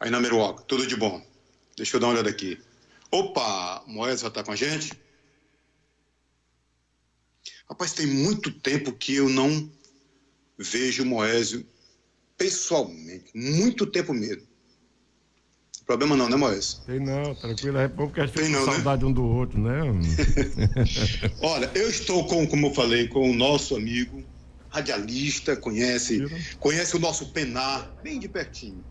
Aí na Meruoca, tudo de bom. Deixa eu dar uma olhada aqui. Opa, Moés já tá com a gente? Rapaz, tem muito tempo que eu não vejo o Moésio pessoalmente. Muito tempo mesmo. Problema não, né, Moés? Tem não, tranquilo, é bom porque a gente Tem fica com não, saudade um do outro, né? Olha, eu estou como eu falei, com o nosso amigo radialista, conhece o nosso Penar bem de pertinho.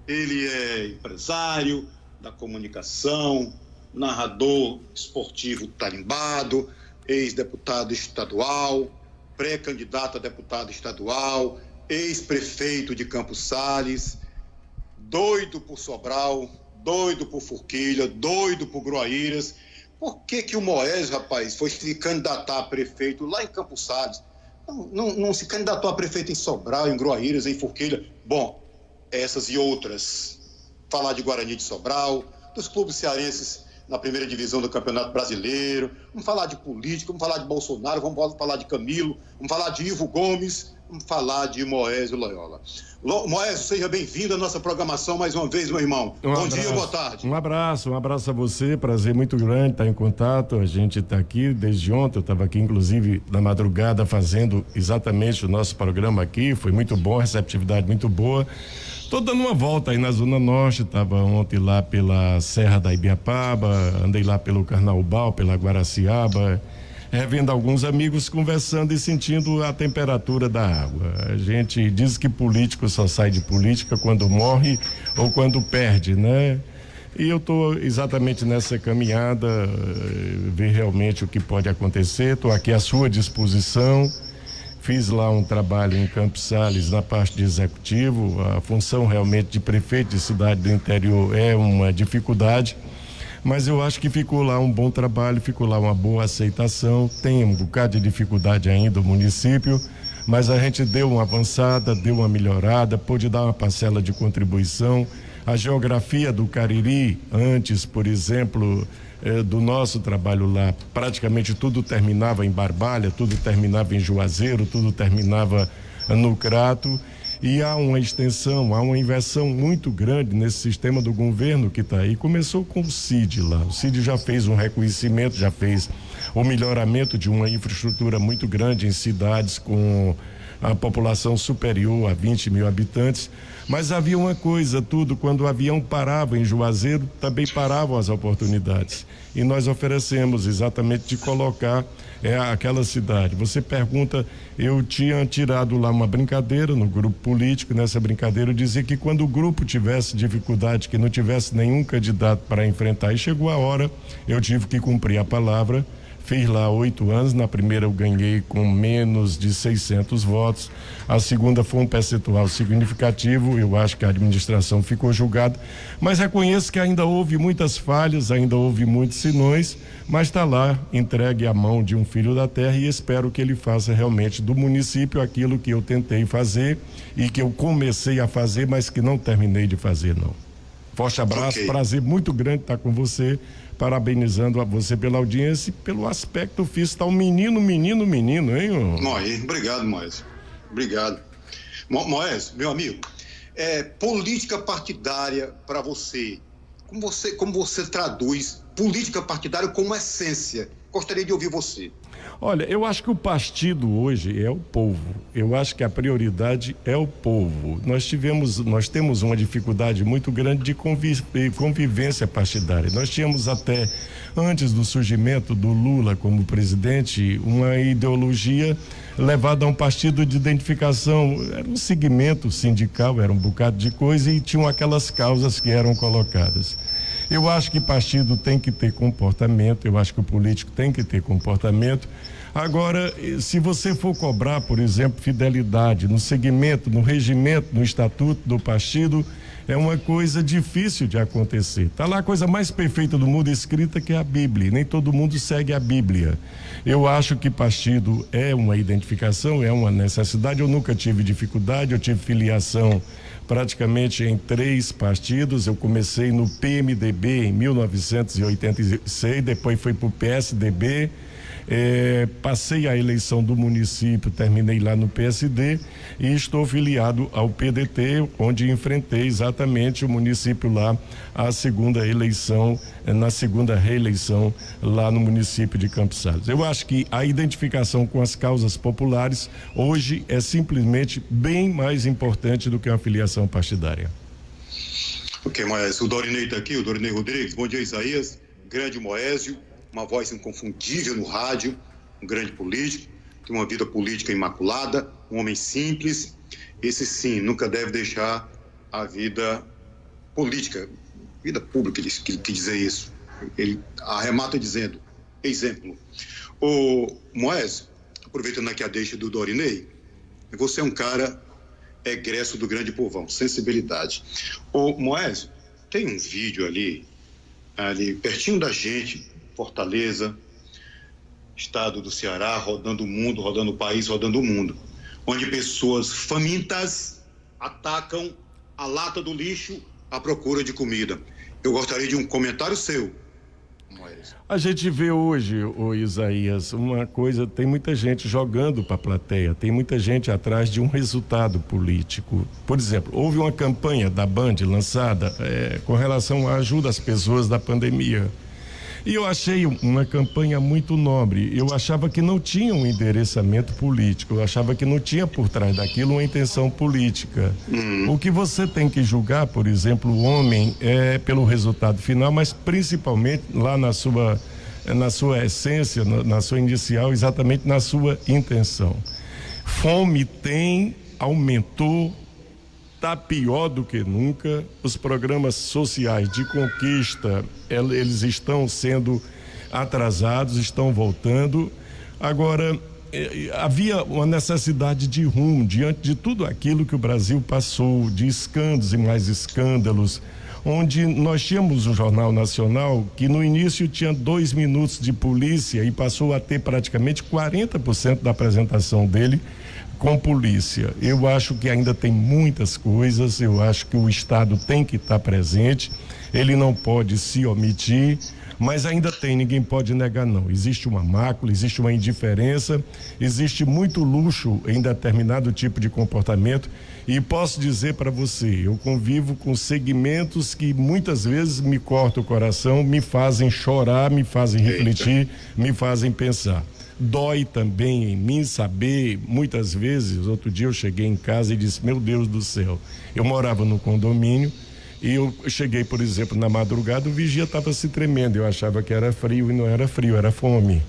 Ele é empresário da comunicação, narrador esportivo tarimbado, ex-deputado estadual, pré-candidato a deputado estadual, ex-prefeito de Campos Sales, doido por Sobral, doido por Forquilha, doido por Groaíras. Por que o Moés, rapaz, foi se candidatar a prefeito lá em Campos Sales? Não se candidatou a prefeito em Sobral, em Groaíras, em Forquilha? Bom, essas e outras. Falar de Guarani de Sobral, dos clubes cearenses na primeira divisão do Campeonato Brasileiro, vamos falar de política, vamos falar de Bolsonaro, vamos falar de Camilo, vamos falar de Ivo Gomes, vamos falar de Moésio Loyola. Moésio, seja bem-vindo à nossa programação mais uma vez, meu irmão. Bom dia, boa tarde. Um abraço a você, prazer muito grande estar em contato. A gente está aqui desde ontem, eu estava aqui inclusive na madrugada fazendo exatamente o nosso programa aqui, foi muito bom, receptividade muito boa. Tô dando uma volta aí na Zona Norte, estava ontem lá pela Serra da Ibiapaba, andei lá pelo Carnaubal, pela Guaraciaba, revendo alguns amigos, conversando e sentindo a temperatura da água. A gente diz que político só sai de política quando morre ou quando perde, né? E eu estou exatamente nessa caminhada, ver realmente o que pode acontecer, estou aqui à sua disposição. Fiz lá um trabalho em Campos Sales na parte de executivo. A função realmente de prefeito de cidade do interior é uma dificuldade, mas eu acho que ficou lá um bom trabalho, ficou lá uma boa aceitação. Tem um bocado de dificuldade ainda o município, mas a gente deu uma avançada, deu uma melhorada, pôde dar uma parcela de contribuição. A geografia do Cariri, antes, por exemplo, do nosso trabalho lá, praticamente tudo terminava em Barbalha, tudo terminava em Juazeiro, tudo terminava no Crato, e há uma extensão, há uma inversão muito grande nesse sistema do governo que está aí. Começou com o CID lá, o CID já fez um reconhecimento, já fez o melhoramento de uma infraestrutura muito grande em cidades com a população superior a 20 mil habitantes, mas havia uma coisa, quando o avião parava em Juazeiro, também paravam as oportunidades, e nós oferecemos exatamente de colocar aquela cidade. Você pergunta, eu tinha tirado lá uma brincadeira no grupo político, nessa brincadeira eu dizia que quando o grupo tivesse dificuldade, que não tivesse nenhum candidato para enfrentar, e chegou a hora, eu tive que cumprir a palavra. Fiz lá 8 anos, na primeira eu ganhei com menos de 600 votos, a segunda foi um percentual significativo, eu acho que a administração ficou julgada, mas reconheço que ainda houve muitas falhas, ainda houve muitos sinões, mas está lá, entregue à mão de um filho da terra, e espero que ele faça realmente do município aquilo que eu tentei fazer e que eu comecei a fazer, mas que não terminei de fazer, não. Forte abraço, okay. Prazer muito grande estar com você, parabenizando a você pela audiência e pelo aspecto físico. Está um menino, hein? Obrigado, Moés. Obrigado. Moés, meu amigo, política partidária para você. Como você traduz política partidária como essência? Gostaria de ouvir você. Olha, eu acho que o partido hoje é o povo. Eu acho que a prioridade é o povo. Nós temos uma dificuldade muito grande de convivência partidária. Nós tínhamos até antes do surgimento do Lula como presidente uma ideologia levada a um partido de identificação. Era um segmento sindical, era um bocado de coisa e tinham aquelas causas que eram colocadas. Eu acho que partido tem que ter comportamento, eu acho que o político tem que ter comportamento. Agora, se você for cobrar, por exemplo, fidelidade no segmento, no regimento, no estatuto do partido, é uma coisa difícil de acontecer. Está lá a coisa mais perfeita do mundo escrita, que é a Bíblia. Nem todo mundo segue a Bíblia. Eu acho que partido é uma identificação, é uma necessidade. Eu nunca tive dificuldade, eu tive filiação praticamente em 3 partidos. Eu comecei no PMDB em 1986, depois fui para o PSDB. Passei a eleição do município, terminei lá no PSD e estou filiado ao PDT, onde enfrentei exatamente o município lá, a segunda eleição, na segunda reeleição lá no município de Campos Sales. Eu acho que a identificação com as causas populares hoje é simplesmente bem mais importante do que uma filiação partidária. Ok, mas o Dorinei está aqui, o Dorinei Rodrigues. Bom dia, Isaías. Grande Moésio, uma voz inconfundível no rádio, um grande político, tem uma vida política imaculada, um homem simples. Esse sim, nunca deve deixar a vida política, vida pública, ele quis dizer isso. Ele arremata dizendo, exemplo, o Moésio, aproveitando aqui a deixa do Dorinei, você é um cara egresso do grande povão, sensibilidade. O Moésio, tem um vídeo ali pertinho da gente, Fortaleza, estado do Ceará, rodando o mundo, rodando o país, rodando o mundo, onde pessoas famintas atacam a lata do lixo à procura de comida. Eu gostaria de um comentário seu, Moésio. A gente vê hoje, ô Isaías, uma coisa, tem muita gente jogando para a plateia, tem muita gente atrás de um resultado político. Por exemplo, houve uma campanha da Band lançada com relação à ajuda às pessoas da pandemia. E eu achei uma campanha muito nobre. Eu achava que não tinha um endereçamento político, eu achava que não tinha por trás daquilo uma intenção política. O que você tem que julgar, por exemplo, o homem é pelo resultado final, mas principalmente lá na sua essência, na sua inicial, exatamente na sua intenção. Fome aumentou, está pior do que nunca. Os programas sociais de conquista, eles estão sendo atrasados, estão voltando. Agora, havia uma necessidade de rumo diante de tudo aquilo que o Brasil passou, de escândalos e mais escândalos, onde nós tínhamos um jornal nacional que no início tinha 2 minutos de polícia e passou a ter praticamente 40% da apresentação dele com polícia. Eu acho que ainda tem muitas coisas, eu acho que o Estado tem que estar presente, ele não pode se omitir, mas ainda tem, ninguém pode negar não. Existe uma mácula, existe uma indiferença, existe muito luxo em determinado tipo de comportamento e posso dizer para você, eu convivo com segmentos que muitas vezes me cortam o coração, me fazem chorar, me fazem refletir, me fazem pensar. Dói também em mim saber, muitas vezes, outro dia eu cheguei em casa e disse, meu Deus do céu, eu morava no condomínio e eu cheguei, por exemplo, na madrugada, o vigia estava se tremendo, eu achava que era frio e não era frio, era fome.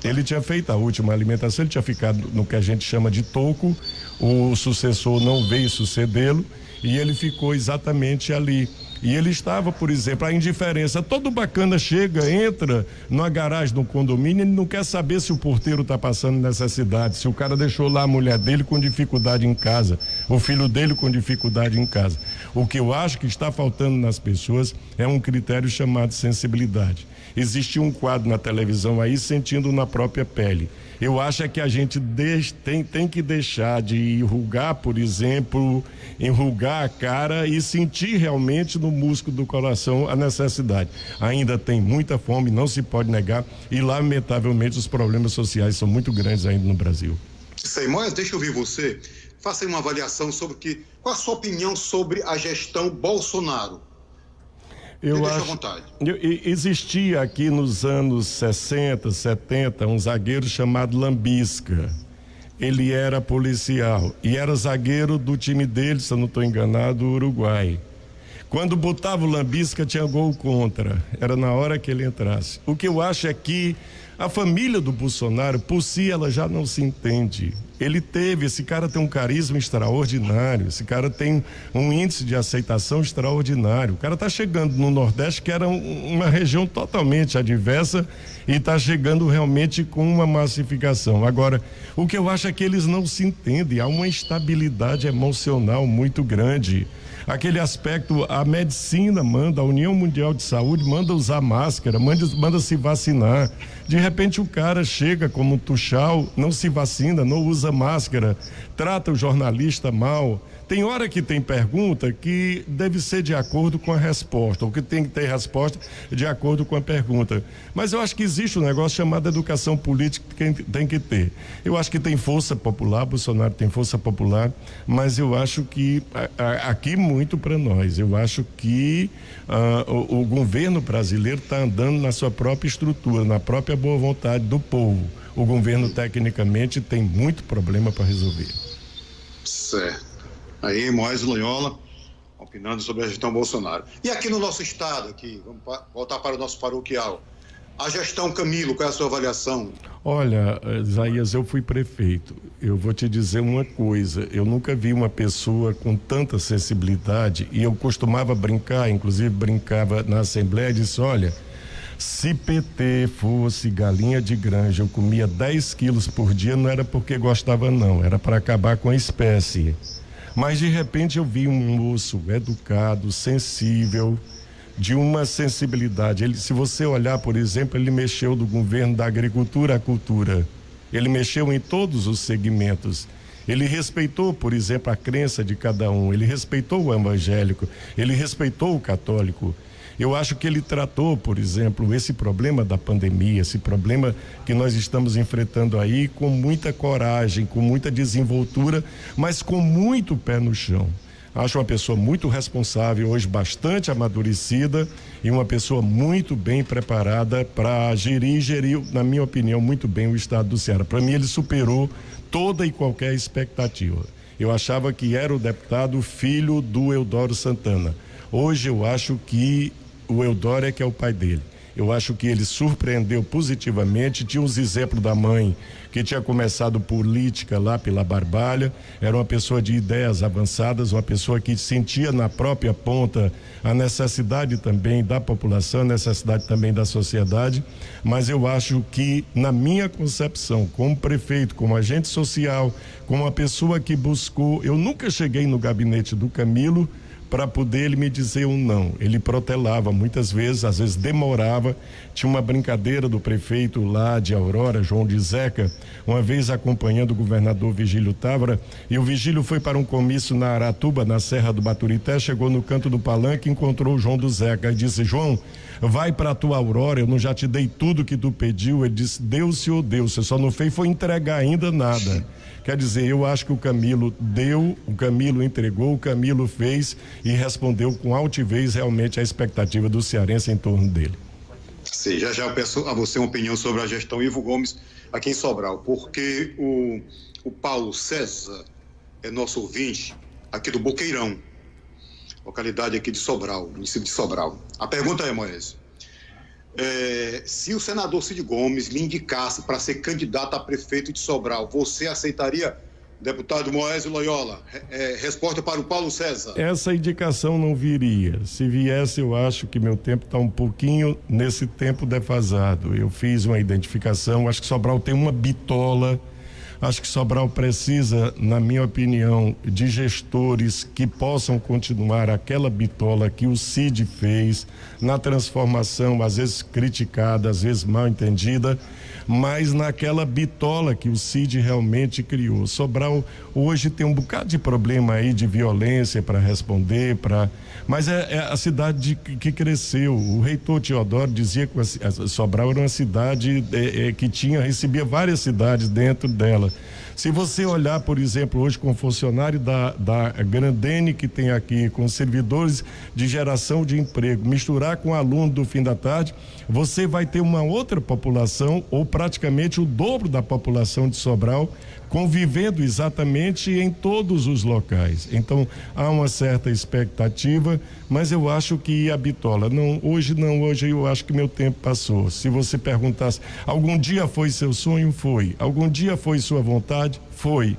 Ele tinha feito a última alimentação, ele tinha ficado no que a gente chama de toco, o sucessor não veio sucedê-lo e ele ficou exatamente ali. E ele estava, por exemplo, a indiferença, todo bacana chega, entra numa garagem do condomínio, ele não quer saber se o porteiro está passando necessidade, se o cara deixou lá a mulher dele com dificuldade em casa, o filho dele com dificuldade em casa. O que eu acho que está faltando nas pessoas é um critério chamado sensibilidade. Existe um quadro na televisão aí, sentindo na própria pele. Eu acho que a gente tem que deixar de enrugar, por exemplo, enrugar a cara e sentir realmente no músculo do coração a necessidade. Ainda tem muita fome, não se pode negar e lamentavelmente os problemas sociais são muito grandes ainda no Brasil. Moésio, deixa eu ouvir você. Faça aí uma avaliação qual a sua opinião sobre a gestão Bolsonaro? Deixa à vontade. Existia aqui nos anos 60, 70, um zagueiro chamado Lambisca. Ele era policial e era zagueiro do time dele, se eu não estou enganado, o Uruguai. Quando botava o Lambisca, tinha gol contra. Era na hora que ele entrasse. O que eu acho é que a família do Bolsonaro, por si, ela já não se entende. Esse cara tem um carisma extraordinário, esse cara tem um índice de aceitação extraordinário. O cara está chegando no Nordeste, que era uma região totalmente adversa, e está chegando realmente com uma massificação. Agora, o que eu acho é que eles não se entendem, há uma instabilidade emocional muito grande. Aquele aspecto, a medicina manda, a União Mundial de Saúde manda usar máscara, manda se vacinar. De repente o cara chega como um tuxal, não se vacina, não usa máscara, trata o jornalista mal, Tem hora que tem pergunta que deve ser de acordo com a resposta, ou que tem que ter resposta de acordo com a pergunta. Mas eu acho que existe um negócio chamado educação política que tem que ter. Eu acho que tem força popular, Bolsonaro tem força popular, mas eu acho que aqui muito para nós. Eu acho que o governo brasileiro está andando na sua própria estrutura, na própria boa vontade do povo. O governo, tecnicamente, tem muito problema para resolver. Certo. Aí, Moés Loyola, opinando sobre a gestão Bolsonaro. E aqui no nosso estado, vamos voltar para o nosso paroquial. A gestão Camilo, qual é a sua avaliação? Olha, Isaías, eu fui prefeito. Eu vou te dizer uma coisa, eu nunca vi uma pessoa com tanta sensibilidade, e eu costumava brincar, inclusive brincava na Assembleia, e disse, olha, se PT fosse galinha de granja, eu comia 10 quilos por dia, não era porque gostava não, era para acabar com a espécie. Mas de repente eu vi um moço educado, sensível, de uma sensibilidade. Se você olhar, por exemplo, ele mexeu do governo da agricultura à cultura. Ele mexeu em todos os segmentos. Ele respeitou, por exemplo, a crença de cada um. Ele respeitou o evangélico. Ele respeitou o católico. Eu acho que ele tratou, por exemplo, esse problema da pandemia, esse problema que nós estamos enfrentando aí com muita coragem, com muita desenvoltura, mas com muito pé no chão. Acho uma pessoa muito responsável, hoje bastante amadurecida e uma pessoa muito bem preparada para geriu, na minha opinião, muito bem o estado do Ceará. Para mim, ele superou toda e qualquer expectativa. Eu achava que era o deputado filho do Eudoro Santana. Hoje eu acho que o Eudoro é que é o pai dele. Eu acho que ele surpreendeu positivamente. Tinha os exemplos da mãe, que tinha começado política lá pela Barbalha, era uma pessoa de ideias avançadas, uma pessoa que sentia na própria ponta a necessidade também da população, a necessidade também da sociedade, mas eu acho que, na minha concepção, como prefeito, como agente social, como uma pessoa que buscou, eu nunca cheguei no gabinete do Camilo para poder ele me dizer um não. Ele protelava muitas vezes, às vezes demorava. Tinha uma brincadeira do prefeito lá de Aurora, João de Zeca, uma vez acompanhando o governador Vigílio Távora, e o Vigílio foi para um comício na Aratuba, na Serra do Baturité, chegou no canto do palanque, encontrou o João do Zeca e disse, João, vai para a tua Aurora, eu não já te dei tudo que tu pediu? Ele disse, Deus, senhor, Deus, você só não fez foi entregar ainda nada. Quer dizer, eu acho que o Camilo deu, o Camilo entregou, o Camilo fez e respondeu com altivez realmente a expectativa do cearense em torno dele. Sim, já eu peço a você uma opinião sobre a gestão Ivo Gomes aqui em Sobral, porque o Paulo César é nosso ouvinte aqui do Boqueirão, localidade aqui de Sobral, município de Sobral. A pergunta é, Moés, se o senador Cid Gomes lhe indicasse para ser candidato a prefeito de Sobral, você aceitaria, deputado Moés Loyola? Resposta para o Paulo César. Essa indicação não viria. Se viesse, eu acho que meu tempo está um pouquinho nesse tempo defasado. Eu fiz uma identificação, acho que Sobral tem uma bitola. Acho que Sobral precisa, na minha opinião, de gestores que possam continuar aquela bitola que o Cid fez na transformação, às vezes criticada, às vezes mal entendida, mas naquela bitola que o Cid realmente criou. Sobral hoje tem um bocado de problema aí de violência para responder, mas é a cidade que cresceu. O reitor Teodoro dizia que Sobral era uma cidade que recebia várias cidades dentro dela. Se você olhar, por exemplo, hoje com o funcionário da Grandene que tem aqui, com servidores de geração de emprego, misturar com aluno do fim da tarde, você vai ter uma outra população, ou praticamente o dobro da população de Sobral, convivendo exatamente em todos os locais. Então, há uma certa expectativa, mas eu acho que a bitola, hoje eu acho que meu tempo passou. Se você perguntasse, algum dia foi seu sonho? Foi. Algum dia foi sua vontade? Foi.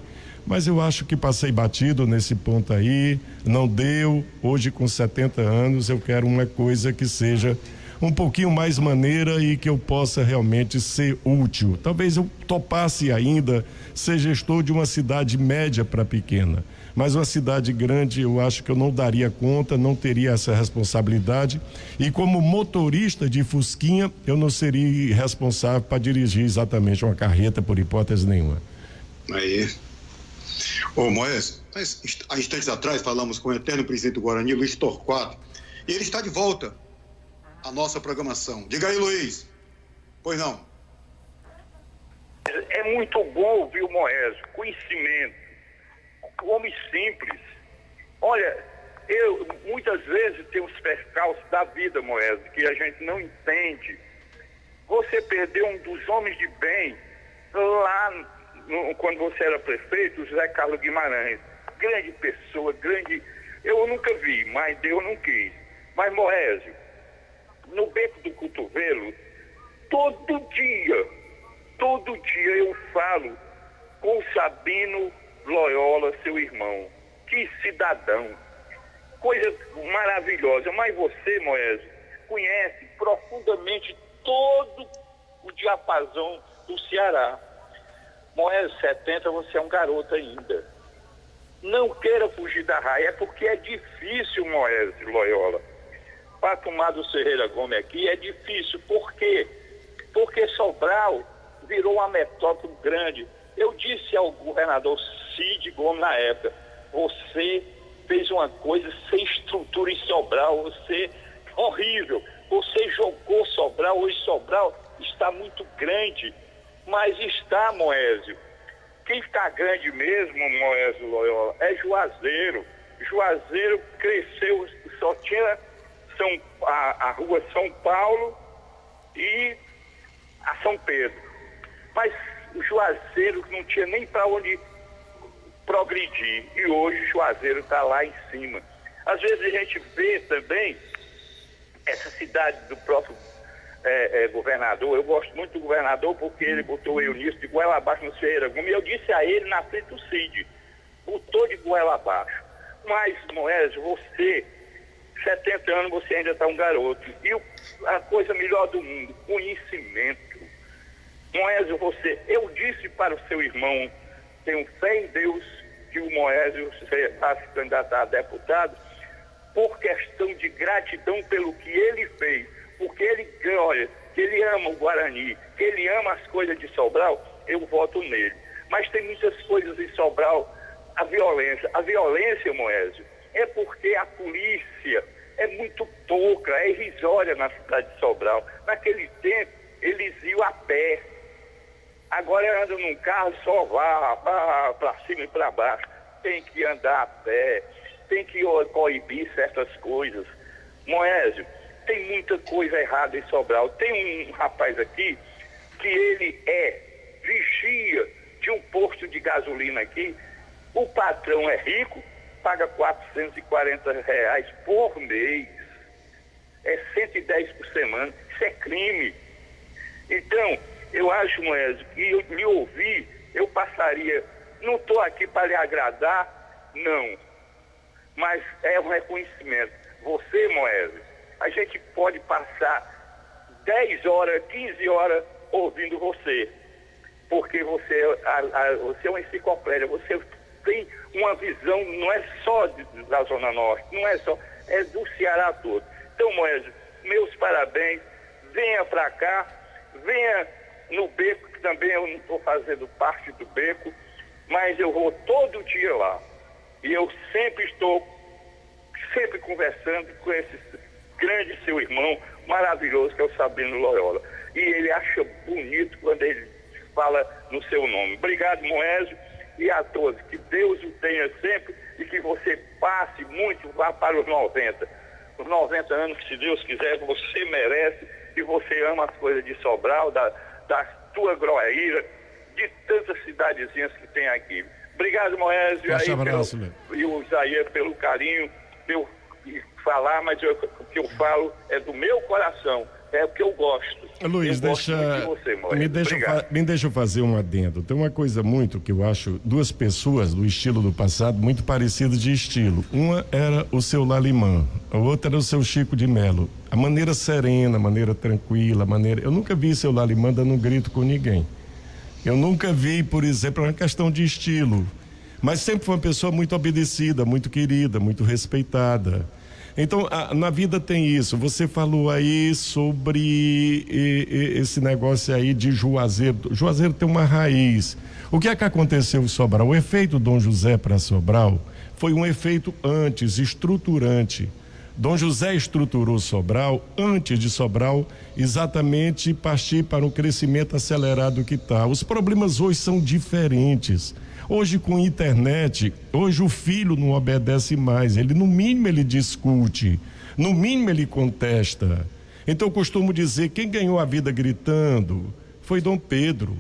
Mas eu acho que passei batido nesse ponto aí, não deu. Hoje, com 70 anos, eu quero uma coisa que seja um pouquinho mais maneira e que eu possa realmente ser útil. Talvez eu topasse ainda ser gestor de uma cidade média para pequena, mas uma cidade grande eu acho que eu não daria conta, não teria essa responsabilidade, e como motorista de Fusquinha eu não seria responsável para dirigir exatamente uma carreta por hipótese nenhuma. Aí, Ô Moés, há instantes atrás falamos com o eterno presidente do Guarani, Luiz Torquato, e ele está de volta à nossa programação. Diga aí, Luiz. Pois não. É muito bom ouvir o Moés, conhecimento, homem simples. Olha, eu muitas vezes tenho os percalços da vida, Moés, que a gente não entende. Você perdeu um dos homens de bem lá quando você era prefeito, o José Carlos Guimarães. Grande pessoa, grande... Eu nunca vi, mas Deus não quis. Mas, Moésio, no Beco do Cotovelo, todo dia eu falo com o Sabino Loyola, seu irmão. Que cidadão. Coisa maravilhosa. Mas você, Moésio, conhece profundamente todo o diapasão do Ceará. Moésio, 70, você é um garoto ainda. Não queira fugir da raia, é porque é difícil, Moésio Loyola. Para tomar do Ferreira Gomes aqui, é difícil. Por quê? Porque Sobral virou uma metrópole grande. Eu disse ao governador Cid Gomes na época, você fez uma coisa sem estrutura em Sobral, você, horrível, você jogou Sobral, hoje Sobral está muito grande, mas está, Moésio. Quem está grande mesmo, Moésio Loyola, é Juazeiro. Juazeiro cresceu, só tinha a rua São Paulo e a São Pedro. Mas o Juazeiro não tinha nem para onde progredir. E hoje o Juazeiro está lá em cima. Às vezes a gente vê também essa cidade do próprio governador. Eu gosto muito do governador porque ele botou eu nisso de goela abaixo no Ferreira Gomes. E eu disse a ele na frente do Cid, botou de goela abaixo. Mas, Moésio, você, 70 anos, você ainda está um garoto. E a coisa melhor do mundo, conhecimento. Moésio, eu disse para o seu irmão, tenho fé em Deus, que o Moésio vai se candidatar a deputado, por questão de gratidão pelo que ele fez, porque ele, olha, que ele ama o Guarani, que ele ama as coisas de Sobral, eu voto nele. Mas tem muitas coisas em Sobral, a violência, Moésio, é porque a polícia é muito pouca, é irrisória na cidade de Sobral. Naquele tempo, eles iam a pé. Agora anda num carro, só vá para cima e para baixo. Tem que andar a pé, tem que coibir certas coisas. Moésio, tem muita coisa errada em Sobral. Tem um rapaz aqui que ele é vigia de um posto de gasolina aqui. O patrão é rico, paga R$440 por mês. É 110 por semana. Isso é crime. Então, eu acho, Moésio, que eu lhe ouvir, eu passaria, não estou aqui para lhe agradar, não, mas é um reconhecimento. Você, Moésio, a gente pode passar 10 horas, 15 horas ouvindo você, porque você é uma enciclopédia, você tem uma visão, não é só da Zona Norte, não é só, é do Ceará todo. Então, Moésio, meus parabéns, venha para cá, venha no Beco, que também eu não estou fazendo parte do Beco, mas eu vou todo dia lá. E eu sempre conversando com esse grande seu irmão maravilhoso que é o Sabino Loyola. E ele acha bonito quando ele fala no seu nome. Obrigado, Moésio, e a todos. Que Deus o tenha sempre e que você passe muito, vá para os 90. Os 90 anos que, se Deus quiser, você merece, e você ama as coisas de Sobral, da tua Groaíra, de tantas cidadezinhas que tem aqui. Obrigado, Moésio, e o Isaías pelo carinho, pelo falar, mas o que eu falo é do meu coração, é o que eu gosto. Luiz, me deixa fazer um adendo. Tem uma coisa muito que eu acho, duas pessoas do estilo do passado muito parecidas de estilo. Uma era o seu Lalimã, a outra era o seu Chico de Melo. A maneira serena, a maneira tranquila, eu nunca vi seu Lalimã dando um grito com ninguém. Eu nunca vi, por exemplo, uma questão de estilo, mas sempre foi uma pessoa muito obedecida, muito querida, muito respeitada. Então, na vida tem isso. Você falou aí sobre esse negócio aí de Juazeiro. Juazeiro tem uma raiz. O que é que aconteceu em Sobral? O efeito Dom José para Sobral foi um efeito antes, estruturante. Dom José estruturou Sobral, antes de Sobral, exatamente partir para um crescimento acelerado que está. Os problemas hoje são diferentes. Hoje, com internet, hoje o filho não obedece mais. Ele, no mínimo, ele discute, no mínimo, ele contesta. Então, eu costumo dizer, quem ganhou a vida gritando foi Dom Pedro.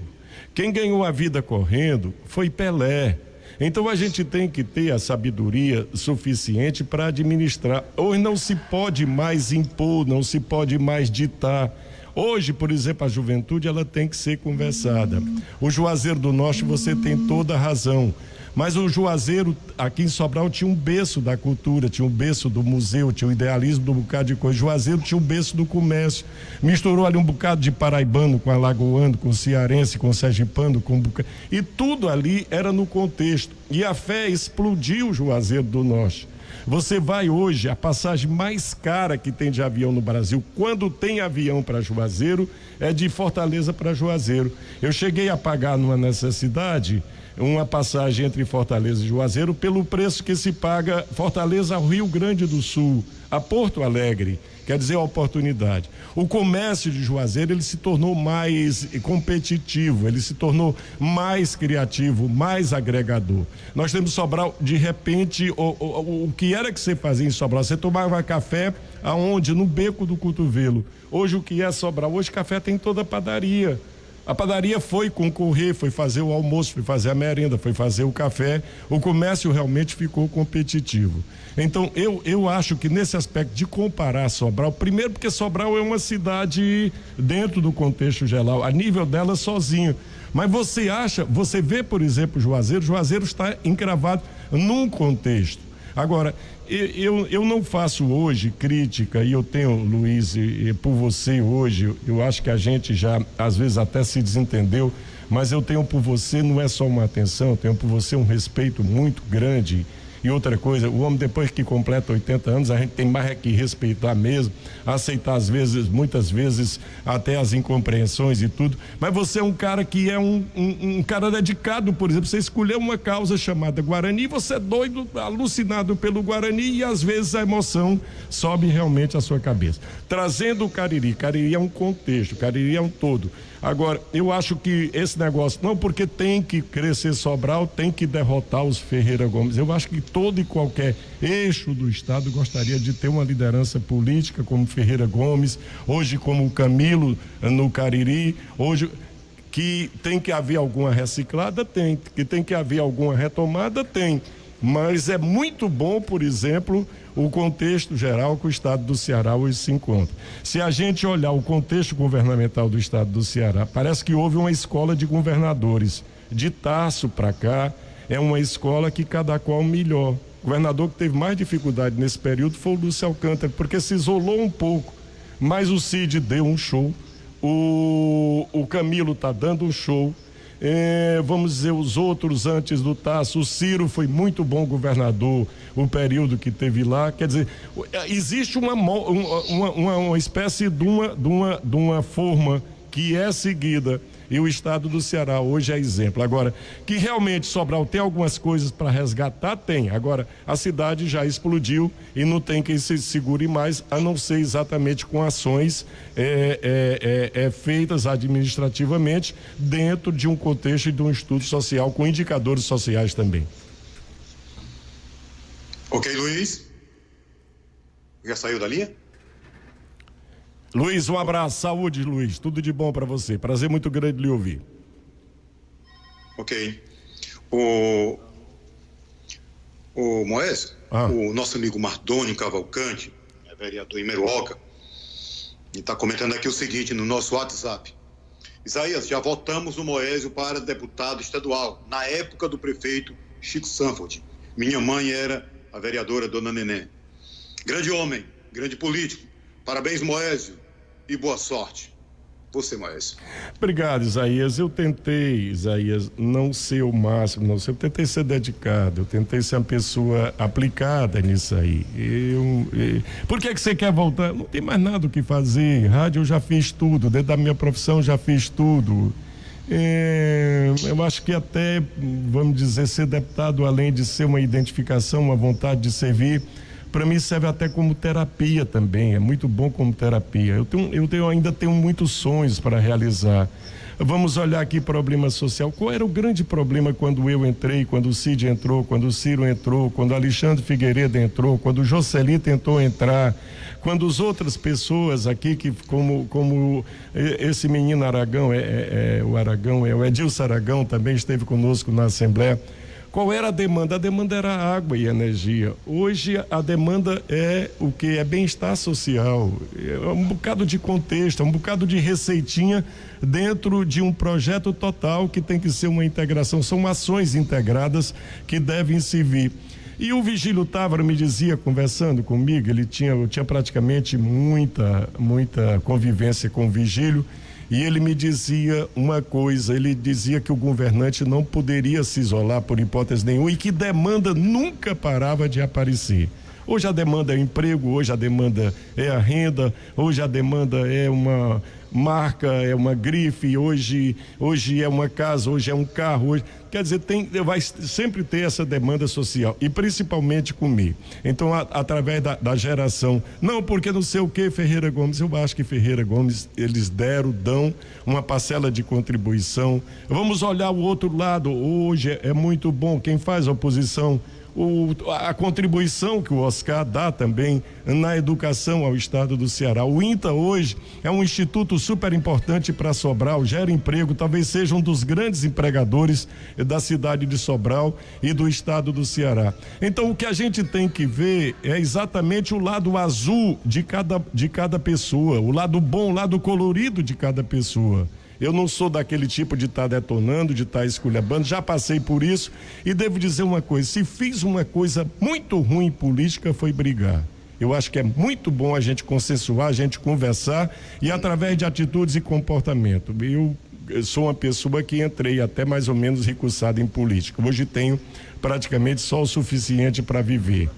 Quem ganhou a vida correndo foi Pelé. Então a gente tem que ter a sabedoria suficiente para administrar. Hoje não se pode mais impor, não se pode mais ditar. Hoje, por exemplo, a juventude ela tem que ser conversada. O Juazeiro do Norte, você tem toda a razão. Mas o Juazeiro, aqui em Sobral, tinha um berço da cultura, tinha um berço do museu, tinha um idealismo de um bocado de coisa. Juazeiro tinha um berço do comércio. Misturou ali um bocado de paraibano com alagoano, com cearense, com sergipano, com bocado. E tudo ali era no contexto. E a fé explodiu o Juazeiro do Norte. Você vai hoje, a passagem mais cara que tem de avião no Brasil, quando tem avião para Juazeiro, é de Fortaleza para Juazeiro. Eu cheguei a pagar numa necessidade uma passagem entre Fortaleza e Juazeiro pelo preço que se paga Fortaleza ao Rio Grande do Sul, a Porto Alegre, quer dizer, a oportunidade. O comércio de Juazeiro, ele se tornou mais competitivo, ele se tornou mais criativo, mais agregador. Nós temos Sobral, de repente, o que era que você fazia em Sobral? Você tomava café aonde? No Beco do Cotovelo. Hoje o que é Sobral? Hoje café tem toda a padaria. A padaria foi concorrer, foi fazer o almoço, foi fazer a merenda, foi fazer o café. O comércio realmente ficou competitivo. Então, eu acho que nesse aspecto de comparar Sobral, primeiro porque Sobral é uma cidade dentro do contexto geral, a nível dela sozinho. Mas você vê, por exemplo, Juazeiro está encravado num contexto. Agora, eu não faço hoje crítica, e eu tenho, Luiz, e por você hoje, eu acho que a gente já, às vezes, até se desentendeu, mas eu tenho por você, não é só uma atenção, eu tenho por você um respeito muito grande. E outra coisa, o homem depois que completa 80 anos, a gente tem mais que respeitar mesmo, aceitar às vezes, muitas vezes, até as incompreensões e tudo, mas você é um cara que é um cara dedicado, por exemplo, você escolheu uma causa chamada Guarani, você é doido, alucinado pelo Guarani e às vezes a emoção sobe realmente à sua cabeça. Trazendo o Cariri é um contexto, Cariri é um todo. Agora, eu acho que esse negócio, não porque tem que crescer Sobral, tem que derrotar os Ferreira Gomes. Eu acho que todo e qualquer eixo do Estado gostaria de ter uma liderança política como Ferreira Gomes, hoje como o Camilo no Cariri, hoje que tem que haver alguma reciclada, tem, que tem que haver alguma retomada, tem. Mas é muito bom, por exemplo, o contexto geral que o estado do Ceará hoje se encontra. Se a gente olhar o contexto governamental do estado do Ceará, parece que houve uma escola de governadores. De Tarso para cá, é uma escola que cada qual melhor. O governador que teve mais dificuldade nesse período foi o Lúcio Alcântara, porque se isolou um pouco. Mas o Cid deu um show, o Camilo está dando um show. Vamos dizer, os outros antes do Tasso, o Ciro foi muito bom governador, o período que teve lá, quer dizer, existe uma espécie de uma forma que é seguida, e o estado do Ceará hoje é exemplo. Agora, que realmente Sobral tem algumas coisas para resgatar, tem. Agora, a cidade já explodiu e não tem quem se segure mais, a não ser exatamente com ações feitas administrativamente dentro de um contexto e de um estudo social com indicadores sociais também. Ok, Luiz? Já saiu da linha? Luiz, um abraço, saúde, Luiz, tudo de bom para você, prazer muito grande lhe ouvir. Ok. O Moés, o nosso amigo Mardônio Cavalcante, vereador em Meruoca, e está comentando aqui o seguinte no nosso WhatsApp. Isaías, já votamos o Moésio para deputado estadual, na época do prefeito Chico Sanford. Minha mãe era a vereadora Dona Nenê. Grande homem, grande político. Parabéns, Moésio, e boa sorte. Você, Moésio. Obrigado, Isaías. Eu tentei, Isaías, não ser o máximo, não sei. Eu tentei ser dedicado, eu tentei ser uma pessoa aplicada nisso aí. Por que você quer voltar? Não tem mais nada o que fazer. Rádio eu já fiz tudo, dentro da minha profissão já fiz tudo. Eu acho que até, vamos dizer, ser deputado, além de ser uma identificação, uma vontade de servir, para mim serve até como terapia também, é muito bom como terapia. Eu ainda tenho muitos sonhos para realizar. Vamos olhar aqui problema social. Qual era o grande problema quando eu entrei, quando o Cid entrou, quando o Ciro entrou, quando o Alexandre Figueiredo entrou, quando o Jocely tentou entrar, quando as outras pessoas aqui, que como esse menino Aragão, o Edilson Aragão também esteve conosco na Assembleia. Qual era a demanda? A demanda era água e energia. Hoje a demanda é o que? É bem-estar social. É um bocado de contexto, é um bocado de receitinha dentro de um projeto total que tem que ser uma integração. São ações integradas que devem servir. E o Vigílio Távora me dizia, conversando comigo, eu tinha praticamente muita convivência com o Vigílio. E ele me dizia uma coisa, ele dizia que o governante não poderia se isolar por hipótese nenhuma e que demanda nunca parava de aparecer. Hoje a demanda é o emprego, hoje a demanda é a renda, hoje a demanda é uma marca, é uma grife, hoje é uma casa, hoje é um carro, hoje, quer dizer, vai sempre ter essa demanda social e principalmente comigo. Então, através da geração, não porque não sei o que Ferreira Gomes, eu acho que Ferreira Gomes, eles dão uma parcela de contribuição. Vamos olhar o outro lado, hoje é muito bom, quem faz oposição, a contribuição que o Oscar dá também na educação ao estado do Ceará. O INTA hoje é um instituto super importante para Sobral, gera emprego, talvez seja um dos grandes empregadores da cidade de Sobral e do estado do Ceará. Então o que a gente tem que ver é exatamente o lado azul de cada pessoa, o lado bom, o lado colorido de cada pessoa. Eu não sou daquele tipo de estar detonando, de estar esculhambando, já passei por isso e devo dizer uma coisa, se fiz uma coisa muito ruim em política foi brigar. Eu acho que é muito bom a gente consensuar, a gente conversar e através de atitudes e comportamento. Eu sou uma pessoa que entrei até mais ou menos ricuçada em política. Hoje tenho praticamente só o suficiente para viver,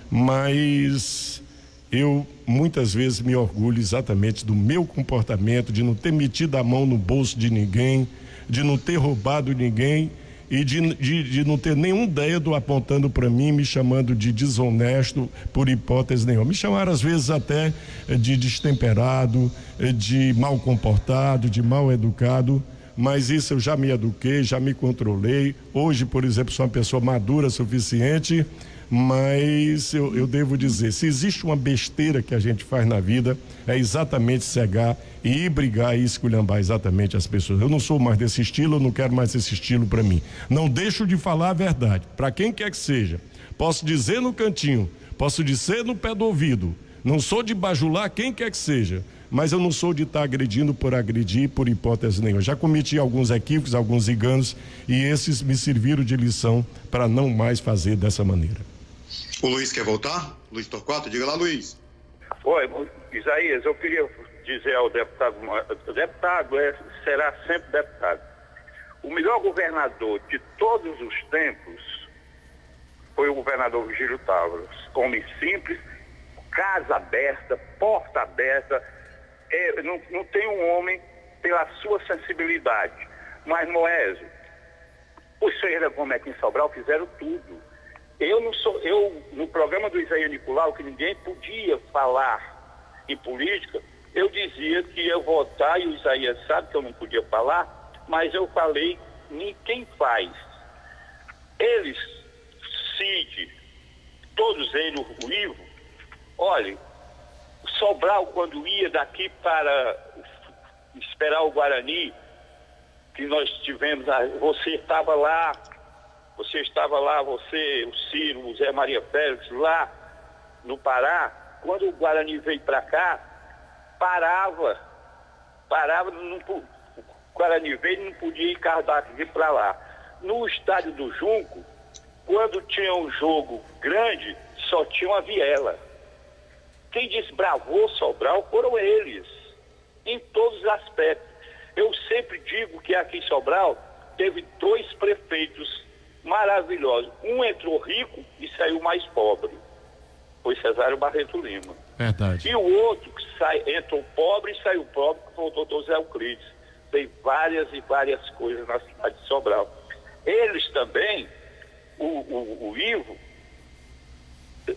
mas eu muitas vezes me orgulho exatamente do meu comportamento, de não ter metido a mão no bolso de ninguém, de não ter roubado ninguém e de não ter nenhum dedo apontando para mim, me chamando de desonesto por hipótese nenhuma. Me chamaram às vezes até de destemperado, de mal comportado, de mal educado, mas isso eu já me eduquei, já me controlei. Hoje, por exemplo, sou uma pessoa madura o suficiente. Mas eu devo dizer, se existe uma besteira que a gente faz na vida, é exatamente cegar e ir brigar e esculhambar exatamente as pessoas. Eu não sou mais desse estilo, eu não quero mais esse estilo para mim. Não deixo de falar a verdade, para quem quer que seja. Posso dizer no cantinho, posso dizer no pé do ouvido. Não sou de bajular quem quer que seja, mas eu não sou de estar agredindo por agredir, por hipótese nenhuma. Já cometi alguns equívocos, alguns enganos, e esses me serviram de lição para não mais fazer dessa maneira. O Luiz quer voltar? Luiz Torquato, diga lá, Luiz. Oi, Isaías, eu queria dizer ao deputado, será sempre deputado. O melhor governador de todos os tempos foi o governador Vigílio Távora. Homem simples, casa aberta, porta aberta, não tem um homem pela sua sensibilidade. Mas, Moésio, os Ferreira Gomes aqui em Sobral fizeram tudo. No programa do Isaías Nicolau, que ninguém podia falar em política, eu dizia que ia votar, e o Isaías sabe que eu não podia falar, mas eu falei, ninguém faz. Eles, Cid, todos eles, o Ivo, olha, Sobral, quando ia daqui para esperar o Guarani, que nós tivemos, você estava lá, o Ciro, o Zé Maria Félix, lá no Pará, quando o Guarani veio para cá, parava, o Guarani veio e não podia ir carro daqui para lá. No estádio do Junco, quando tinha um jogo grande, só tinha uma viela. Quem desbravou Sobral foram eles, em todos os aspectos. Eu sempre digo que aqui em Sobral teve 2 prefeitos maravilhosos. Um entrou rico e saiu mais pobre. Foi Cesário Barreto Lima. Verdade. E o outro que entrou pobre e saiu pobre, que foi o doutor Zé Euclides. tem várias e várias coisas na cidade de Sobral. Eles também, o Ivo,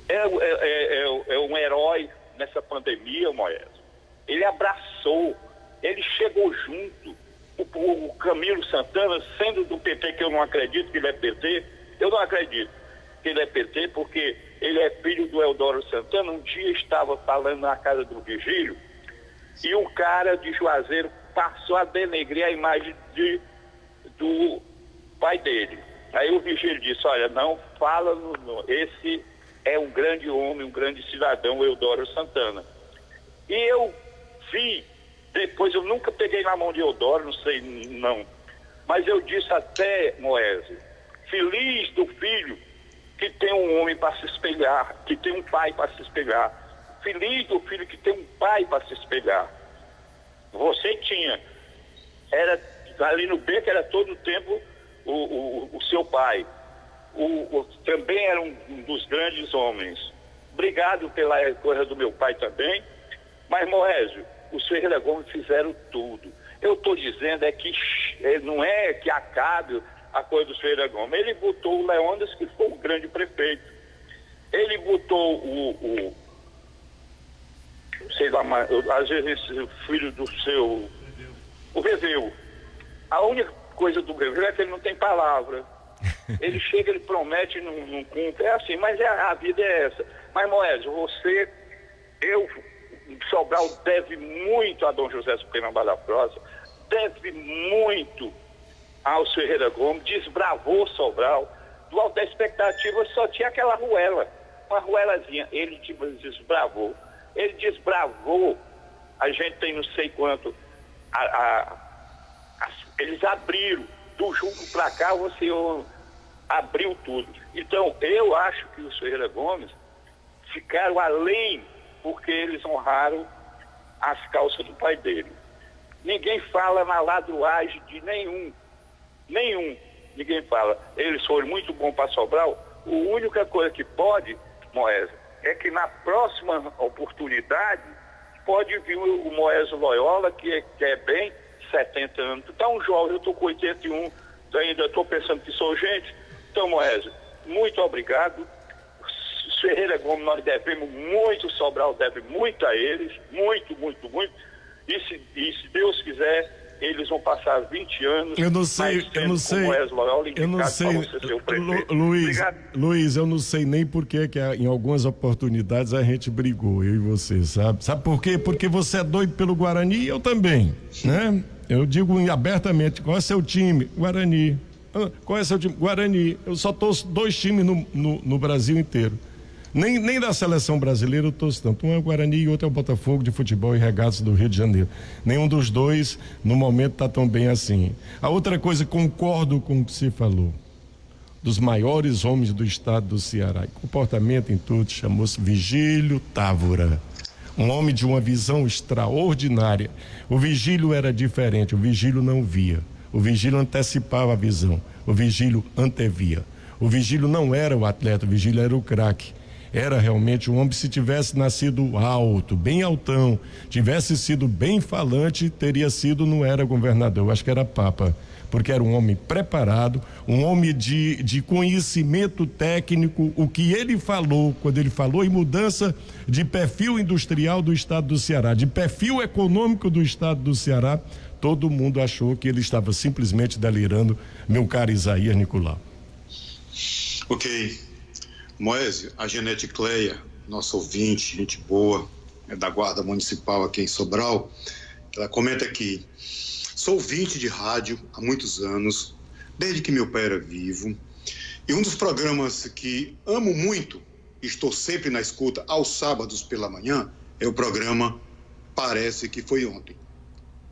é um herói nessa pandemia, Moésio. Ele abraçou, ele chegou junto. O Camilo Santana, sendo do PT, que eu não acredito que ele é PT, eu não acredito que ele é PT, porque ele é filho do Eudoro Santana. Um dia estava falando na casa do Vigílio e um cara de Juazeiro passou a denegrir a imagem do pai dele. Aí o Vigílio disse, olha, não fala, esse é um grande homem, um grande cidadão, Eudoro Santana. E eu vi, depois eu nunca peguei na mão de Eudoro, não sei não, mas eu disse até, Moésio, feliz do filho que tem um homem para se espelhar, que tem um pai para se espelhar. Feliz do filho que tem um pai para se espelhar. Você tinha, era ali no beco, era todo o tempo o seu pai. Também era um dos grandes homens. Obrigado pela coisa do meu pai também. Mas, Moésio, os Ferreira Gomes fizeram tudo. Eu estou dizendo que não é que acabe a coisa dos Ferreira Gomes. Ele botou o Leônidas, que foi um grande prefeito. Ele botou sei lá, às vezes o filho do seu, o Reveu. A única coisa do Reveu é que ele não tem palavra. Ele chega, ele promete, não cumpre. É assim, mas a vida é essa. Mas, Moésio, Sobral deve muito a Dom José Supremo da Prosa, deve muito aos Ferreira Gomes, desbravou Sobral. Do alto da expectativa só tinha aquela ruela, uma ruelazinha. Ele desbravou. Ele desbravou. A gente tem não sei quanto. Eles abriram. Do Junco para cá, você abriu tudo. Então, eu acho que os Ferreira Gomes ficaram além, porque eles honraram as calças do pai dele. Ninguém fala na ladruagem de nenhum. Ninguém fala. Eles foram muito bons para Sobral. A única coisa que pode, Moésio, é que na próxima oportunidade pode vir o Moésio Loyola, que é bem 70 anos. Tu tá um jovem, eu estou com 81, ainda estou pensando que sou gente. Então, Moésio, muito obrigado. Ferreira Gomes, nós devemos muito, Sobral deve muito a eles, muito. E se Deus quiser, eles vão passar 20 anos. Eu não sei, Luiz, eu não sei nem por que em algumas oportunidades a gente brigou, eu e você, sabe? Sabe por quê? Porque você é doido pelo Guarani e eu também, né? Eu digo abertamente, qual é seu time? Guarani. Qual é seu time? Guarani. Eu só torço 2 times no Brasil inteiro. Nem da seleção brasileira eu torço tanto. Um é o Guarani e outro é o Botafogo de Futebol e Regatas do Rio de Janeiro. Nenhum dos dois, no momento, está tão bem assim. A outra coisa, concordo com o que você falou. Dos maiores homens do estado do Ceará. Comportamento em tudo, chamou-se Vigílio Távora. Um homem de uma visão extraordinária. O Vigílio era diferente, o Vigílio não via. O Vigílio antecipava a visão. O Vigílio antevia. O Vigílio não era o atleta, o Vigílio era o craque. Era realmente um homem, se tivesse nascido alto, bem altão, tivesse sido bem falante, teria sido, não era governador, eu acho que era papa, porque era um homem preparado, um homem de conhecimento técnico. O que ele falou, quando ele falou em mudança de perfil industrial do estado do Ceará, de perfil econômico do estado do Ceará, todo mundo achou que ele estava simplesmente delirando, meu caro Isaías Nicolau. Ok. Moésio, a Genete Cleia, nossa ouvinte, gente boa, é da Guarda Municipal aqui em Sobral, ela comenta aqui: sou ouvinte de rádio há muitos anos, desde que meu pai era vivo, e um dos programas que amo muito, estou sempre na escuta aos sábados pela manhã, é o programa Parece que Foi Ontem,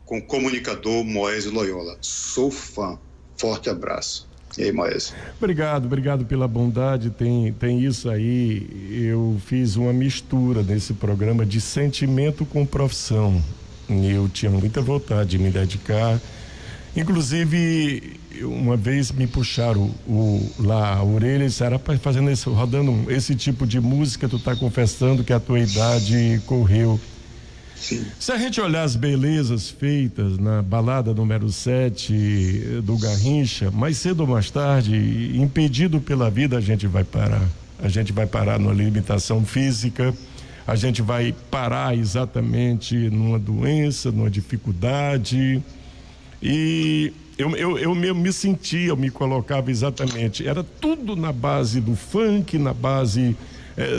com o comunicador Moésio Loyola. Sou fã. Forte abraço. E aí, Moésio? Obrigado pela bondade. Tem isso aí. Eu fiz uma mistura nesse programa de sentimento com profissão. Eu tinha muita vontade de me dedicar. Inclusive, uma vez me puxaram lá a orelha e disseram: fazendo rodando esse tipo de música, tu tá confessando que a tua idade correu. Sim. Se a gente olhar as belezas feitas na balada número 7 do Garrincha, mais cedo ou mais tarde, impedido pela vida, a gente vai parar. A gente vai parar numa limitação física, a gente vai parar exatamente numa doença, numa dificuldade. E eu me sentia, eu me colocava exatamente, era tudo na base do funk, na base